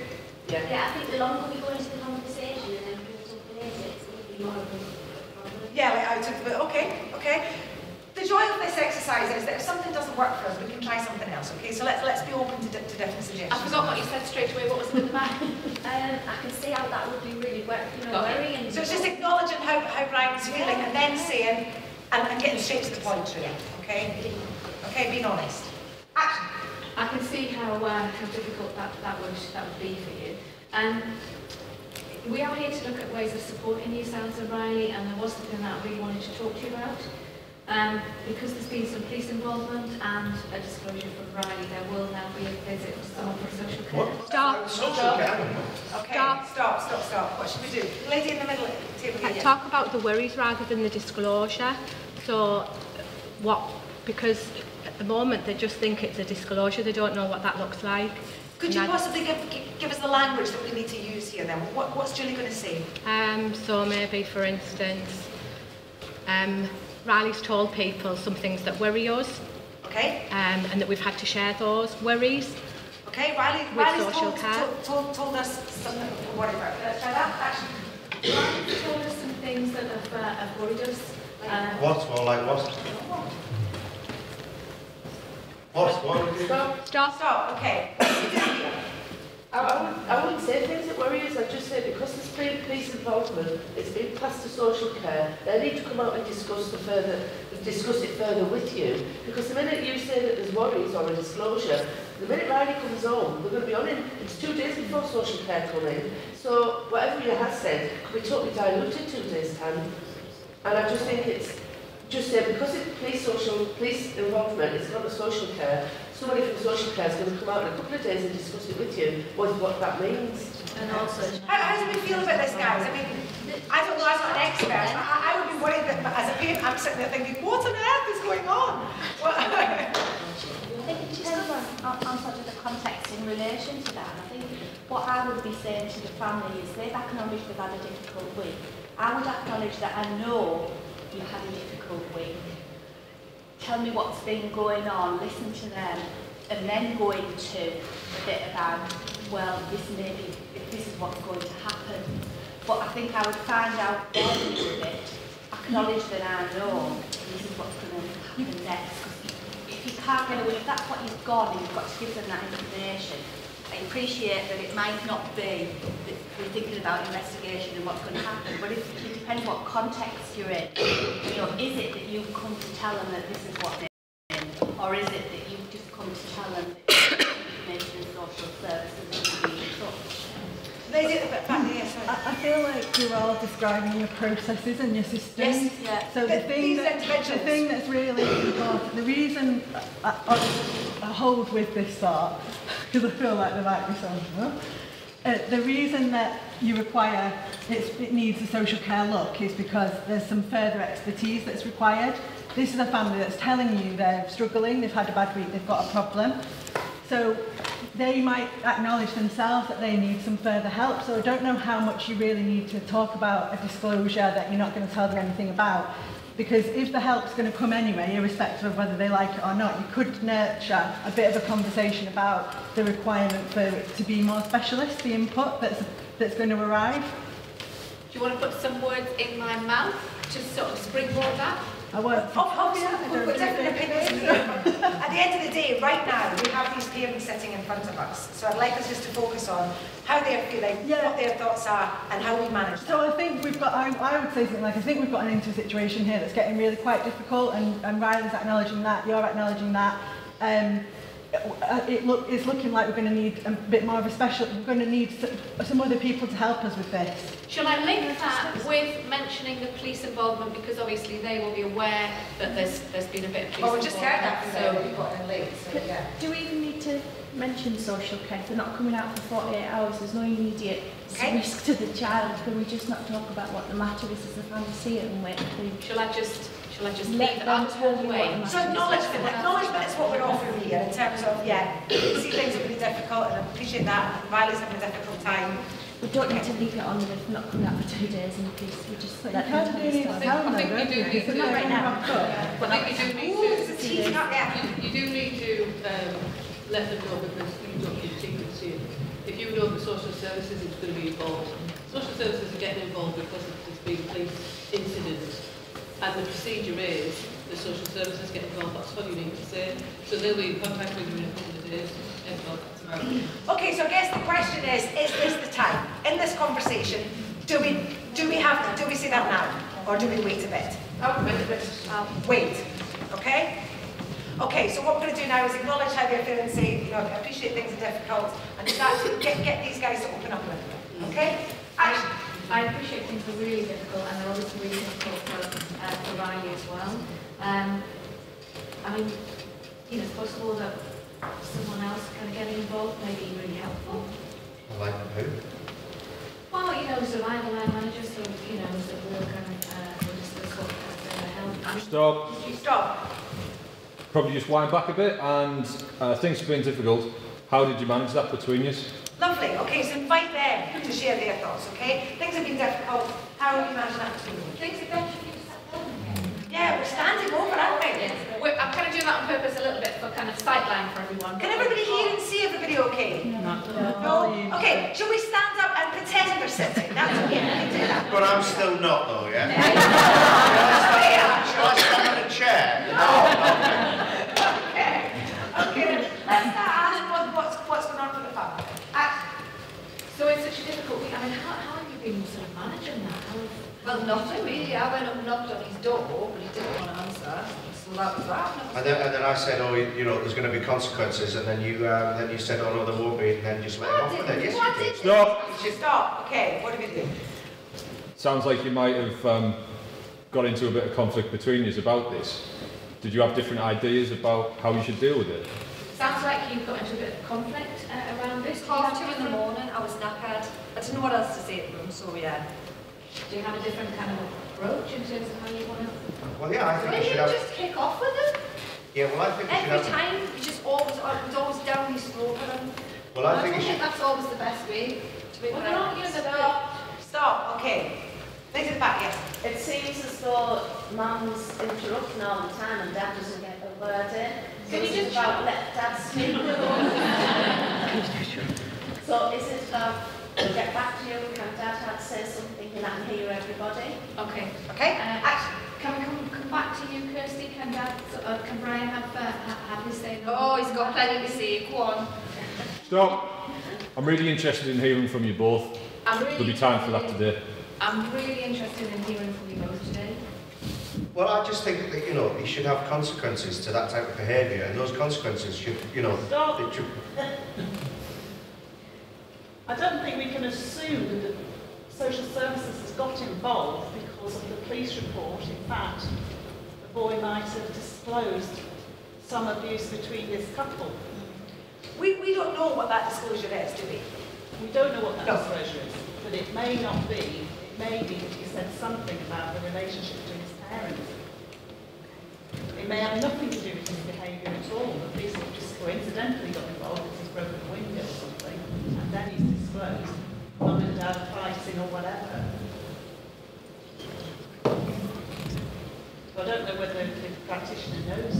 Yeah, I think the longer we go into the conversation and then bring something in, it's going to be more of a problem. Yeah, like out of the... Okay. The joy of this exercise is that if something doesn't work for us, we can try something else, okay? So let's be open to different suggestions. I forgot what you said straight away. What was it at the back? I can see how that would be really worrying. So it's just acknowledging how Brian's feeling and then saying, and getting straight to the point, really, okay? Okay, being honest. Action. I can see how difficult that would be for you. We are here to look at ways of supporting you, Sounds and Riley, and there was something that I really wanted to talk to you about. Because there's been some police involvement and a disclosure from Riley, there will now be a visit to someone from social care. Stop. Okay, stop. What should we do? Lady in the middle of the table here. Talk about the worries rather than the disclosure. So, because at the moment they just think it's a disclosure, they don't know what that looks like. Could you possibly give us the language that we need to use here then? What's Julie going to say? So maybe, for instance, Riley's told people some things that worry us. Okay. And that we've had to share those worries. Okay, Riley's social care. told us something to worry about. Let's try that. Actually, Riley's told us some things that have worried us. What? Well, like what? What? Stop. Okay. I wouldn't say things that worry us. I'd just say because there's been police involvement, it's been passed to social care. They need to come out and discuss it further with you. Because the minute you say that there's worries or a disclosure, the minute Riley comes home, they're going to be on him. It's 2 days before social care come in. So whatever you have said could be totally diluted 2 days' time. And I just think it's just say because it's police involvement, it's not a social care. Somebody from social care is going to come out in a couple of days and discuss it with you, what that means. And also, how do we feel about this, guys? I mean, I don't know, I'm not an expert. I would be worried that as a parent, I'm sitting there thinking, what on earth is going on? I think it depends on sort of the context in relation to that. I think what I would be saying to the family is they've acknowledged they've had a difficult week. I would acknowledge that I know you've had a difficult week. Tell me what's been going on, listen to them, and then go into a bit about, well, this is what's going to happen. But I think I would find out their view of it, acknowledge that I know this is what's going to happen next. If you can't get away, if that's what you've got, and you've got to give them that information. I appreciate that it might not be that we're thinking about investigation and what's going to happen, but it depends what context you're in. You know, is it that you've come to tell them that this is what they're doing, or is it that you've just come to tell them that information and social services are being touched? I feel like you're all describing your processes and your systems. Yes, yeah. So the thing that's really important, the reason I hold with this thought, because I feel like there might be some, the reason that you require, it needs a social care look is because there's some further expertise that's required. This is a family that's telling you they're struggling, they've had a bad week, they've got a problem. So they might acknowledge themselves that they need some further help. So I don't know how much you really need to talk about a disclosure that you're not going to tell them anything about. Because if the help's going to come anyway, irrespective of whether they like it or not, you could nurture a bit of a conversation about the requirement for it to be more specialist, the input that's going to arrive. Do you want to put some words in my mouth to sort of springboard that? I won't. We're different opinions here. At the end of the day, right now, we have these parents sitting in front of us. So I'd like us just to focus on how they're feeling, what their thoughts are, and how we manage that. So I think we've got, I would say something like, I think we've gotten into a situation here that's getting really quite difficult, and Riley's acknowledging that, you're acknowledging that. It's looking like we're going to need a bit more of a special, we're going to need some other people to help us with this. Shall I link that with mentioning the police involvement, because obviously they will be aware that there's been a bit of police involvement. Well, we just heard that from them when we got in late, so yeah. Do we even need to mention social care? If they're not coming out for 48 hours, there's no immediate risk to the child. Can we just not talk about what the matter is as a family, see it and wait? Shall I just let them tell you away? what the So acknowledgement is what we're offering here in terms of, see things are really difficult, and I appreciate that. Riley's having a difficult time. We don't need to leave it on them if not coming out for 2 days in peace. We just let them tell us. I think we do need to. Not right now. I think we do need to. You do need to let them know, because you don't keep secrets here. If you know the social services is going to be involved, social services are getting involved because there's been police incidents, and the procedure is the social services get involved. That's what you need to say. So they'll be in contact with you in a couple of days. Okay, so I guess the question is this the time? In this conversation, do we say that now? Or do we wait a bit? Wait. Okay? Okay, so what we're going to do now is acknowledge how they're feeling, say, I appreciate things are difficult, and start to get these guys to open up a little bit. Okay? I appreciate things are really difficult, and they're obviously really difficult for Riley as well. I mean, it's possible that someone else can get involved, maybe really helpful. Like who? Well, survival line managers, so, so we'll kind of we'll discuss what kind of help. Stop. Probably just wind back a bit, and things have been difficult. how did you manage that between you? Lovely. Okay, so invite them to share their thoughts, okay? Things have been difficult. How have you managed that between you? Things eventually Yeah, we're standing over, aren't we? I'm kind of doing that on purpose a little bit for kind of sightline for everyone. Can everybody hear and see everybody okay? No? Okay, shall we stand up and pretend we're sitting? That's okay, we can do that. But I'm still not though, yeah? Shall I stand on a chair? No. Okay, let's start asking what's going on for the family. So it's such a difficult week. I mean, how have you been sort of managing that? Well, nothing really. I went up and knocked on his door, but he didn't want to answer. So that was that. And then I said, oh, you know, there's going to be consequences, and then you said, oh no, there won't be, and then just went off with it. Yes, you did. Stop! Stop. Okay, what do we do? Sounds like you might have got into a bit of conflict between you about this. Did you have different ideas about how you should deal with it? Sounds like you got into a bit of conflict around this. 2:30 in the morning, I was knackered. I didn't know what else to say to them, so yeah. Do you have a different kind of approach in terms of how you want to? Well, yeah, I think you should have. Just kick off with him. Yeah, well, I think you should have. Every time, you just always, it was always down his throat with him. Well, I think you should. That's always the best way to be. Well, they're not using the Stop. Okay. Legs at the back. Yes. It seems as though Mum's interrupting all the time and Dad doesn't get a word in. Can you just let Dad speak? So is it we'll get back to you, can Dad have to say something and I can hear everybody? Okay. Okay. Can we come back to you, Kirsty? Can Brian have his say? Oh, he's got plenty to say. Go on. Stop! I'm really interested in hearing from you both. There'll be time for that today. I'm really interested in hearing from you both today. Well, I just think that, you know, you should have consequences to that type of behaviour, and those consequences should, you know, Stop. it should. I don't think we can assume that social services has got involved because of the police report. In fact, the boy might have disclosed some abuse between this couple. We don't know what that disclosure is, do we? We don't know what that disclosure is, but it may not be. It may be that he said something about the relationship between his parents. It may have nothing to do with his behaviour at all. The police have just coincidentally got involved because he's broken a window or something, and then he's disclosed mum and dad fighting or whatever. So I don't know whether the practitioner knows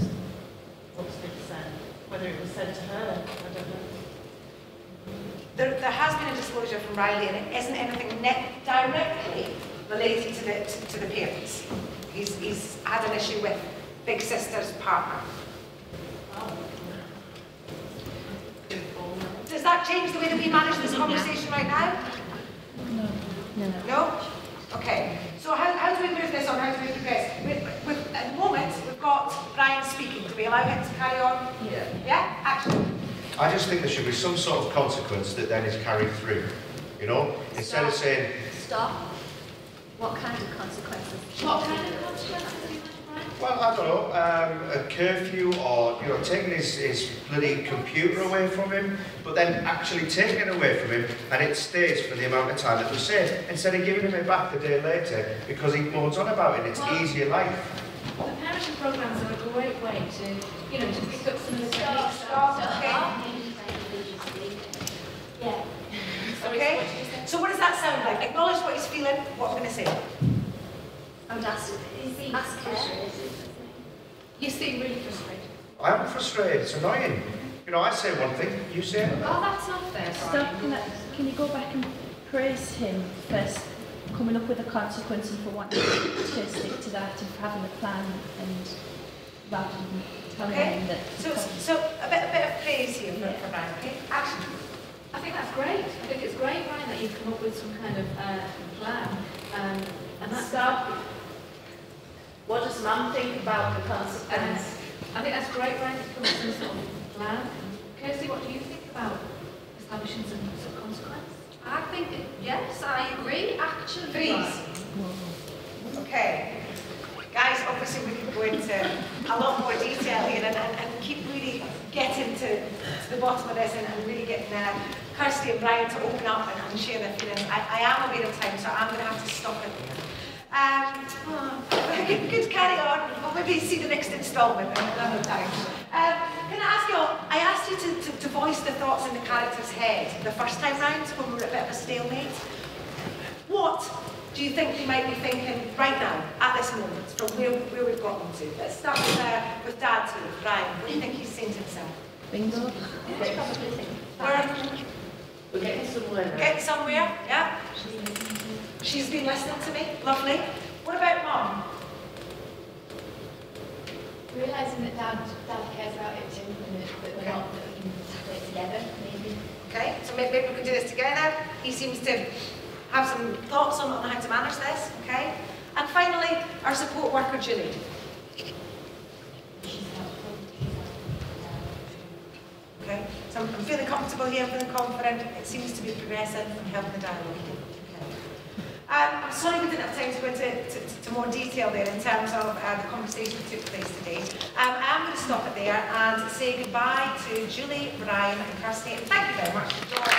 what's been said, whether it was said to her. I don't know. There has been a disclosure from Riley, and it isn't anything directly related to the parents. He's had an issue with Big Sister's partner. Does that change the way that we manage this conversation right now? No. No? Okay. So how do we move this on? How do we progress? At the moment, we've got Brian speaking. Do we allow him to carry on? Yeah. Yeah? Action. I just think there should be some sort of consequence that then is carried through. You know, instead of saying. Stop. What kind of consequences? What kind of consequences? Well, I don't know, a curfew, or, you know, taking his bloody computer away from him, but then actually taking it away from him, and it stays for the amount of time that we say, instead of giving him it back the day later, because he moans on about it, it's easier life. The parenting programs are a great way to, you know, to pick up some of the techniques. Yeah. Okay? So what does that sound like? Acknowledge what he's feeling, what I'm going to say. I would ask her. You seem really frustrated. I am frustrated, it's annoying. You know, I say one thing, you say another. Oh, that's not fair, Stop. Can you go back and praise him first, coming up with a consequence and for wanting to stick to that and for having a plan, and rather than telling him that. So a bit of praise here for Brian. Okay? Action. I think that's great. I think it's great, Brian, that you've come up with some kind of plan. And that's Stop. What does Mum think about the consequence? I think that's great, Brian, to come up with some sort of plan. Kirsty, what do you think about establishing some sort of consequence? I think, yes, I agree, actually. Freeze. Okay. Guys, obviously we could go into a lot more detail here and keep really getting to the bottom of this and really getting Kirsty and Brian to open up and share their feelings. I am aware of time, so I'm going to have to stop it here. We could carry on. We'll maybe see the next instalment another time. Can I ask you all, I asked you to voice the thoughts in the character's head the first time round when we were at a bit of a stalemate. What do you think they might be thinking right now, at this moment, from where we've gotten to? Let's start with Dad too, Brian. What do you think he's saying to himself? Bingo. We're getting somewhere now. Getting somewhere, yeah. She's been listening to me, lovely. What about Mum? Realising that Dad cares about it too, and that we're not, that we can tackle it together, maybe. Okay, so maybe we can do this together. He seems to have some thoughts on how to manage this, okay? And finally, our support worker, Julie. Okay, so I'm feeling comfortable here, I'm feeling confident. It seems to be progressing and helping the dialogue. Okay. I'm sorry we didn't have time to go into more detail there in terms of the conversation that took place today. I am going to stop it there and say goodbye to Julie, Brian and Kirsty, and thank you very much for joining.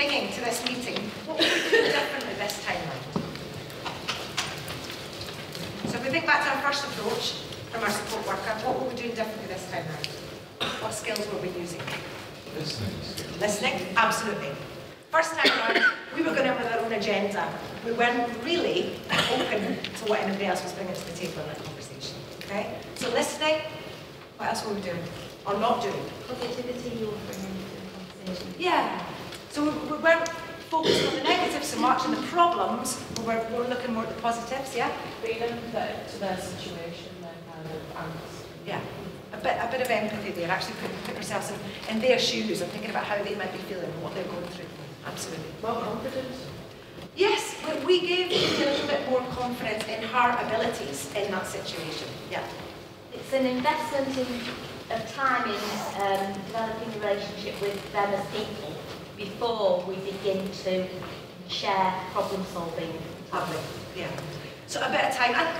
To this meeting, what would we do differently this time round? So if we think back to our first approach from our support worker, what were we doing differently this time round? What skills were we using? Listening, absolutely. First time round, we were going in with our own agenda. We weren't really open to what anybody else was bringing to the table in that conversation. Okay? So listening, what else were we doing? Or not doing? Positivity you were bringing to the conversation. Yeah. So we weren't focused on the negatives so much and the problems, we were looking more at the positives, yeah? Being empathetic to their situation, their kind of angst. Yeah, a bit of empathy there, actually putting ourselves in their shoes and thinking about how they might be feeling and what they're going through. Absolutely. More confidence? Yes, we gave Julie a little bit more confidence in her abilities in that situation, yeah. It's an investment of time in developing a relationship with them as people before we begin to share problem solving. Yeah. So a bit of time. And,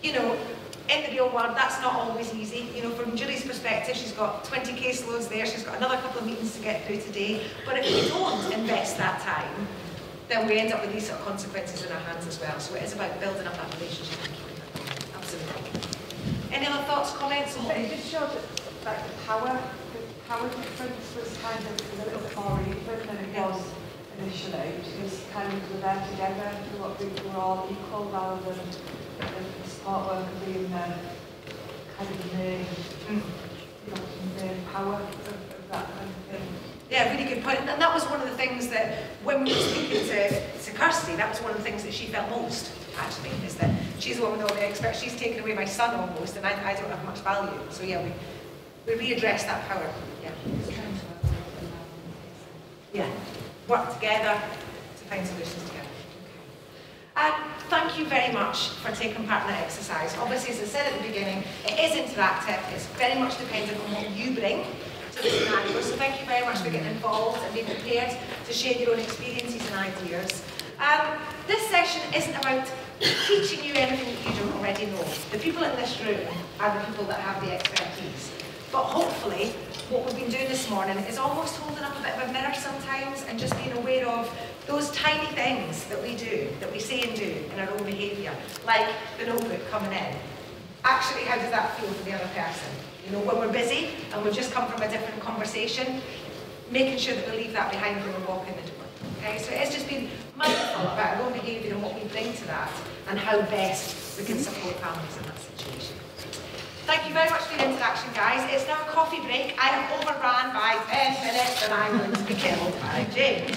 you know, in the real world, that's not always easy. You know, from Julie's perspective, she's got 20 caseloads there, she's got another couple of meetings to get through today. But if we don't invest that time, then we end up with these sort of consequences in our hands as well. So it is about building up that relationship and keeping that going. Absolutely. Any other thoughts, comments? It just showed that the power difference was kind of a little bit more even than it was initially, because kind of we're there together, we were all equal rather than the support worker being kind of the main, the main power of that kind of thing. Yeah, really good point. And that was one of the things that, when we were speaking to Kirsty, that was one of the things that she felt most, actually, is that she's the one with all the experts. She's taken away my son almost, and I don't have much value. So yeah, we readdress that power. Yeah. Yeah. Work together to find solutions together. Thank you very much for taking part in that exercise. Obviously, as I said at the beginning, it is interactive. It's very much dependent on what you bring to the scenario. So thank you very much for getting involved and being prepared to share your own experiences and ideas. This session isn't about teaching you anything that you don't already know. The people in this room are the people that have the expertise. But hopefully, what we've been doing this morning is almost holding up a bit of a mirror sometimes and just being aware of those tiny things that we do, that we say and do in our own behaviour, like the notebook coming in. Actually, how does that feel for the other person? You know, when we're busy and we've just come from a different conversation, making sure that we leave that behind when we walk in the door. Okay, so it's just being mindful about our own behaviour and what we bring to that and how best we can support families in that situation. Thank you very much for your interaction, guys. It's now a coffee break. I have overrun by 10 minutes and I'm going to be killed by James.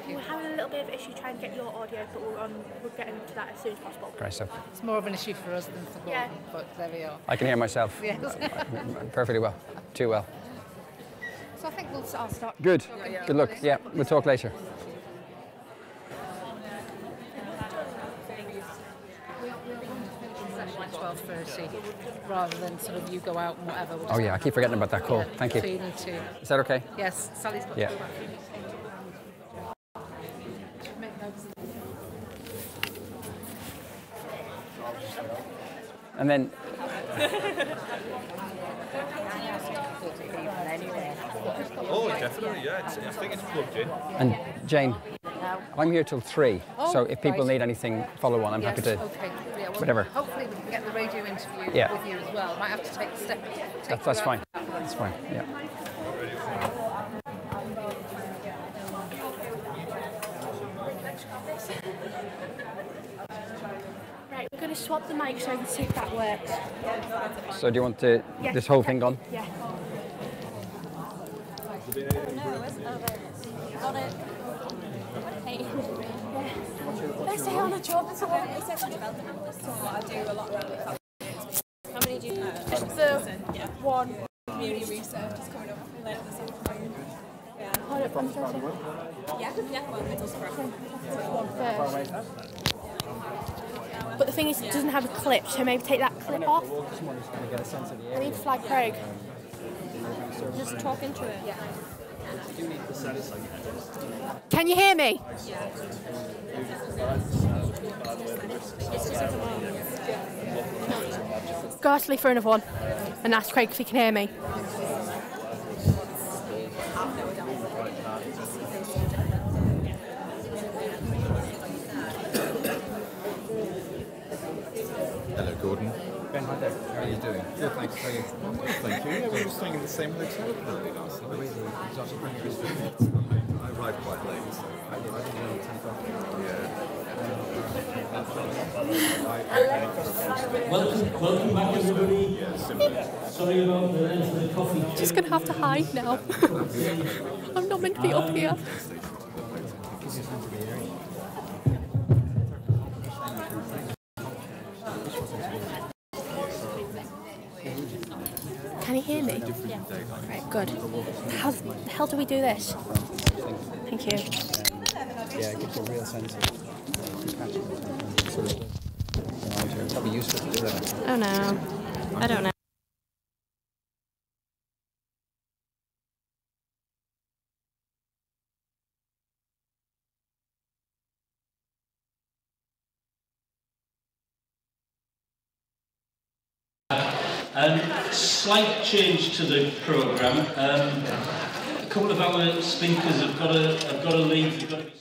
We're having a little bit of issue trying to get your audio, but we're getting to that as soon as possible. Great stuff. It's more of an issue for us than for Gordon, Yeah. but there we are. I can hear myself Yes. perfectly well. Too well. So I think I'll start. Good. Good luck. Yeah, we'll talk later. Like 12:30, rather than sort of you go out and whatever. Oh yeah, I keep forgetting about that call. Yeah, Thank you. so you need to. Is that okay? Yes, Sally's got Yeah. to go back. Make notes. And then Oh, definitely, yeah. I think it's plugged in. and Jane, I'm here till 3. Oh, so if people right. need anything follow on, I'm Yes, happy to. okay. Yeah, well, whatever. Hopefully we can get the radio interview Yeah. with you as well. Might have to take a step. That's fine. That's fine. Yeah. Right, we're going to swap the mic so I can see if that works. So do you want to, Yeah. this whole thing gone? Yeah. Got it. They say on a job, it's a lot of research and development, so I do a lot around it. How many do you know? So, one. Community research is coming up later this afternoon. Yeah. Hold it, one second. Yeah, well, middle scrap. One first. But the thing is, it doesn't have a clip, so maybe take that clip off. I need Flag Craig. Just talk into it. Yeah. Can you hear me? Go actually for another one and ask Craig if he can hear me. Hello, Gordon. Ben, hi there. How are you doing? Good, thanks. How are you? Thank you. Yeah, we were staying in the same hotel apparently last night. I arrived quite late, so I didn't know 10 o'clock. Welcome back, everybody. Sorry about the length of the coffee. Just gonna have to hide now. I'm not meant to be up here. Can you hear me? Yeah. Right, good. How the hell do we do this? Thank you. Yeah, it gives you a real sense of sort of, it's probably useful to do that. Oh no. I don't know. Slight change to the programme. A couple of our speakers have got to leave. They've got to be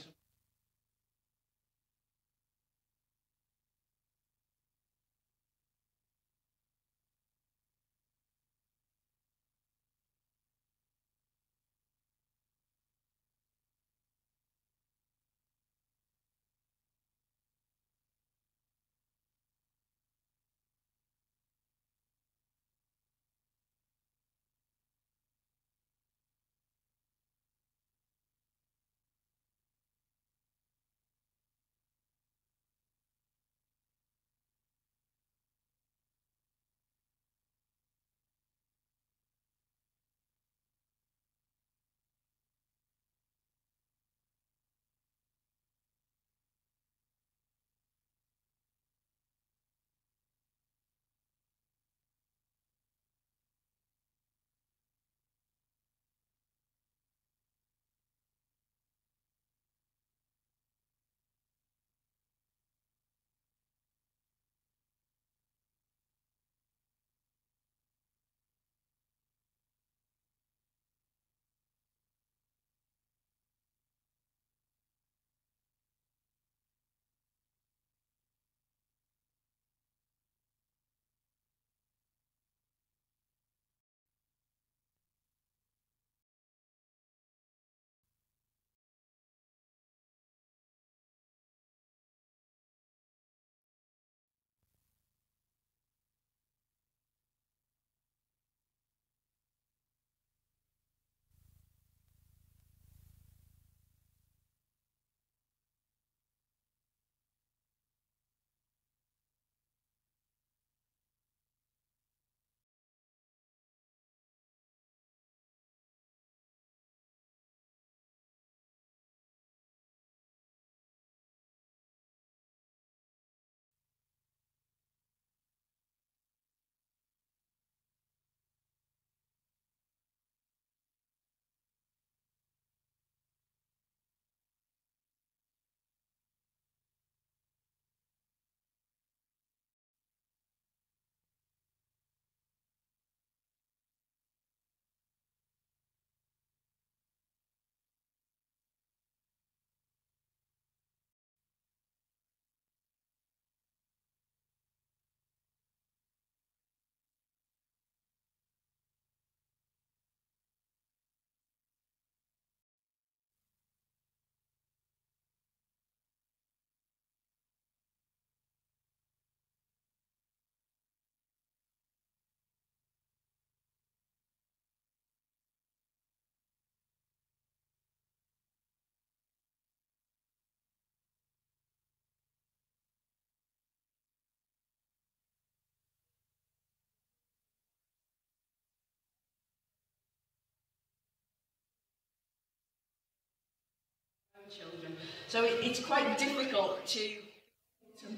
children. So it's quite difficult to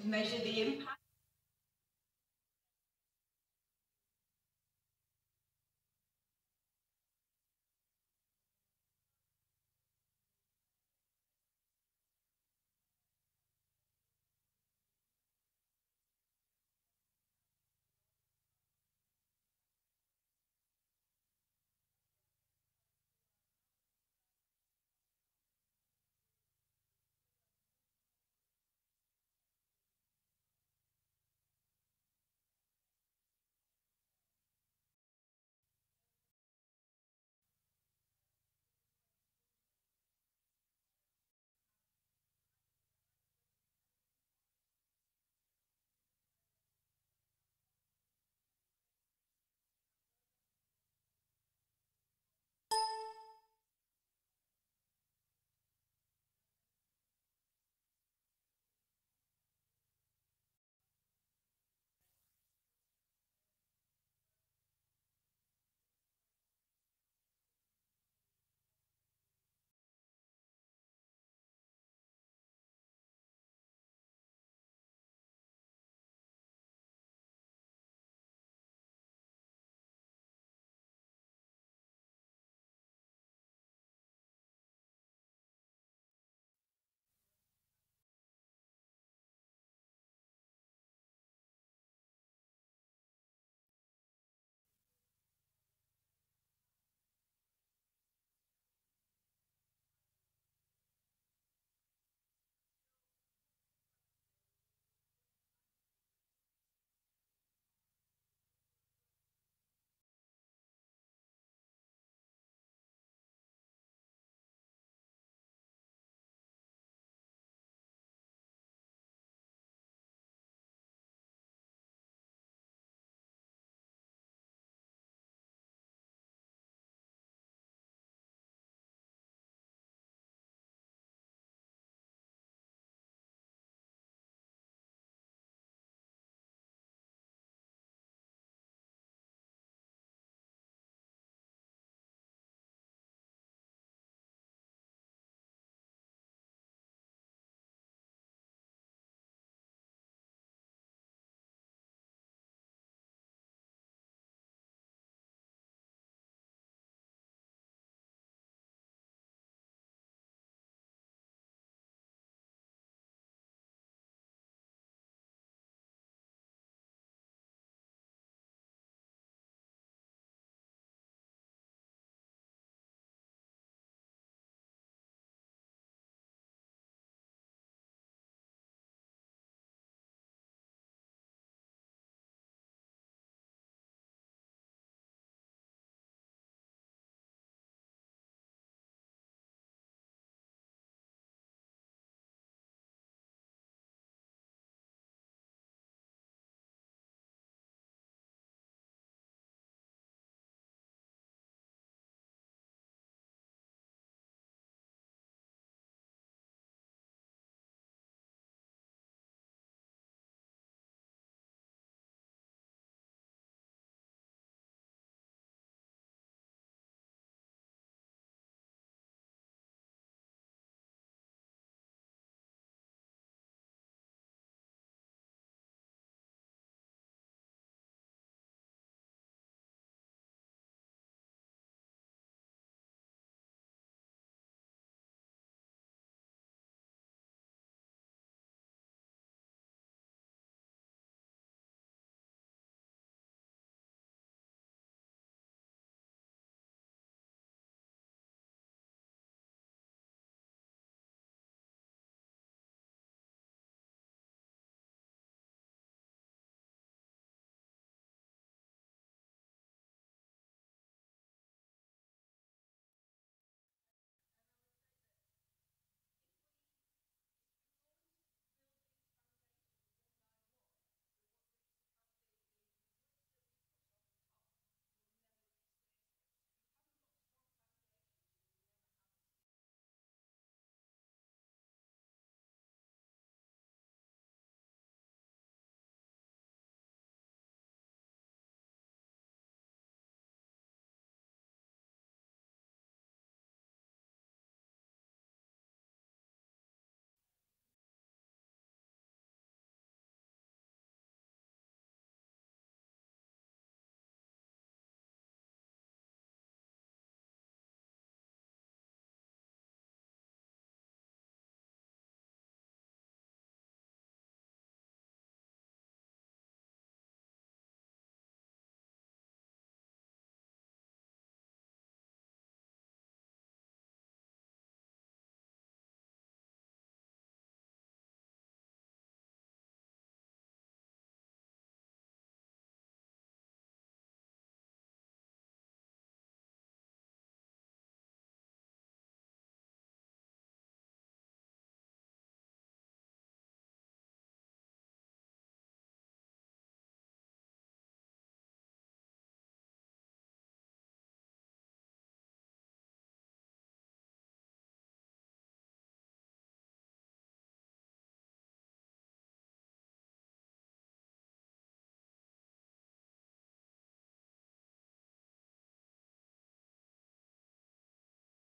measure the impact.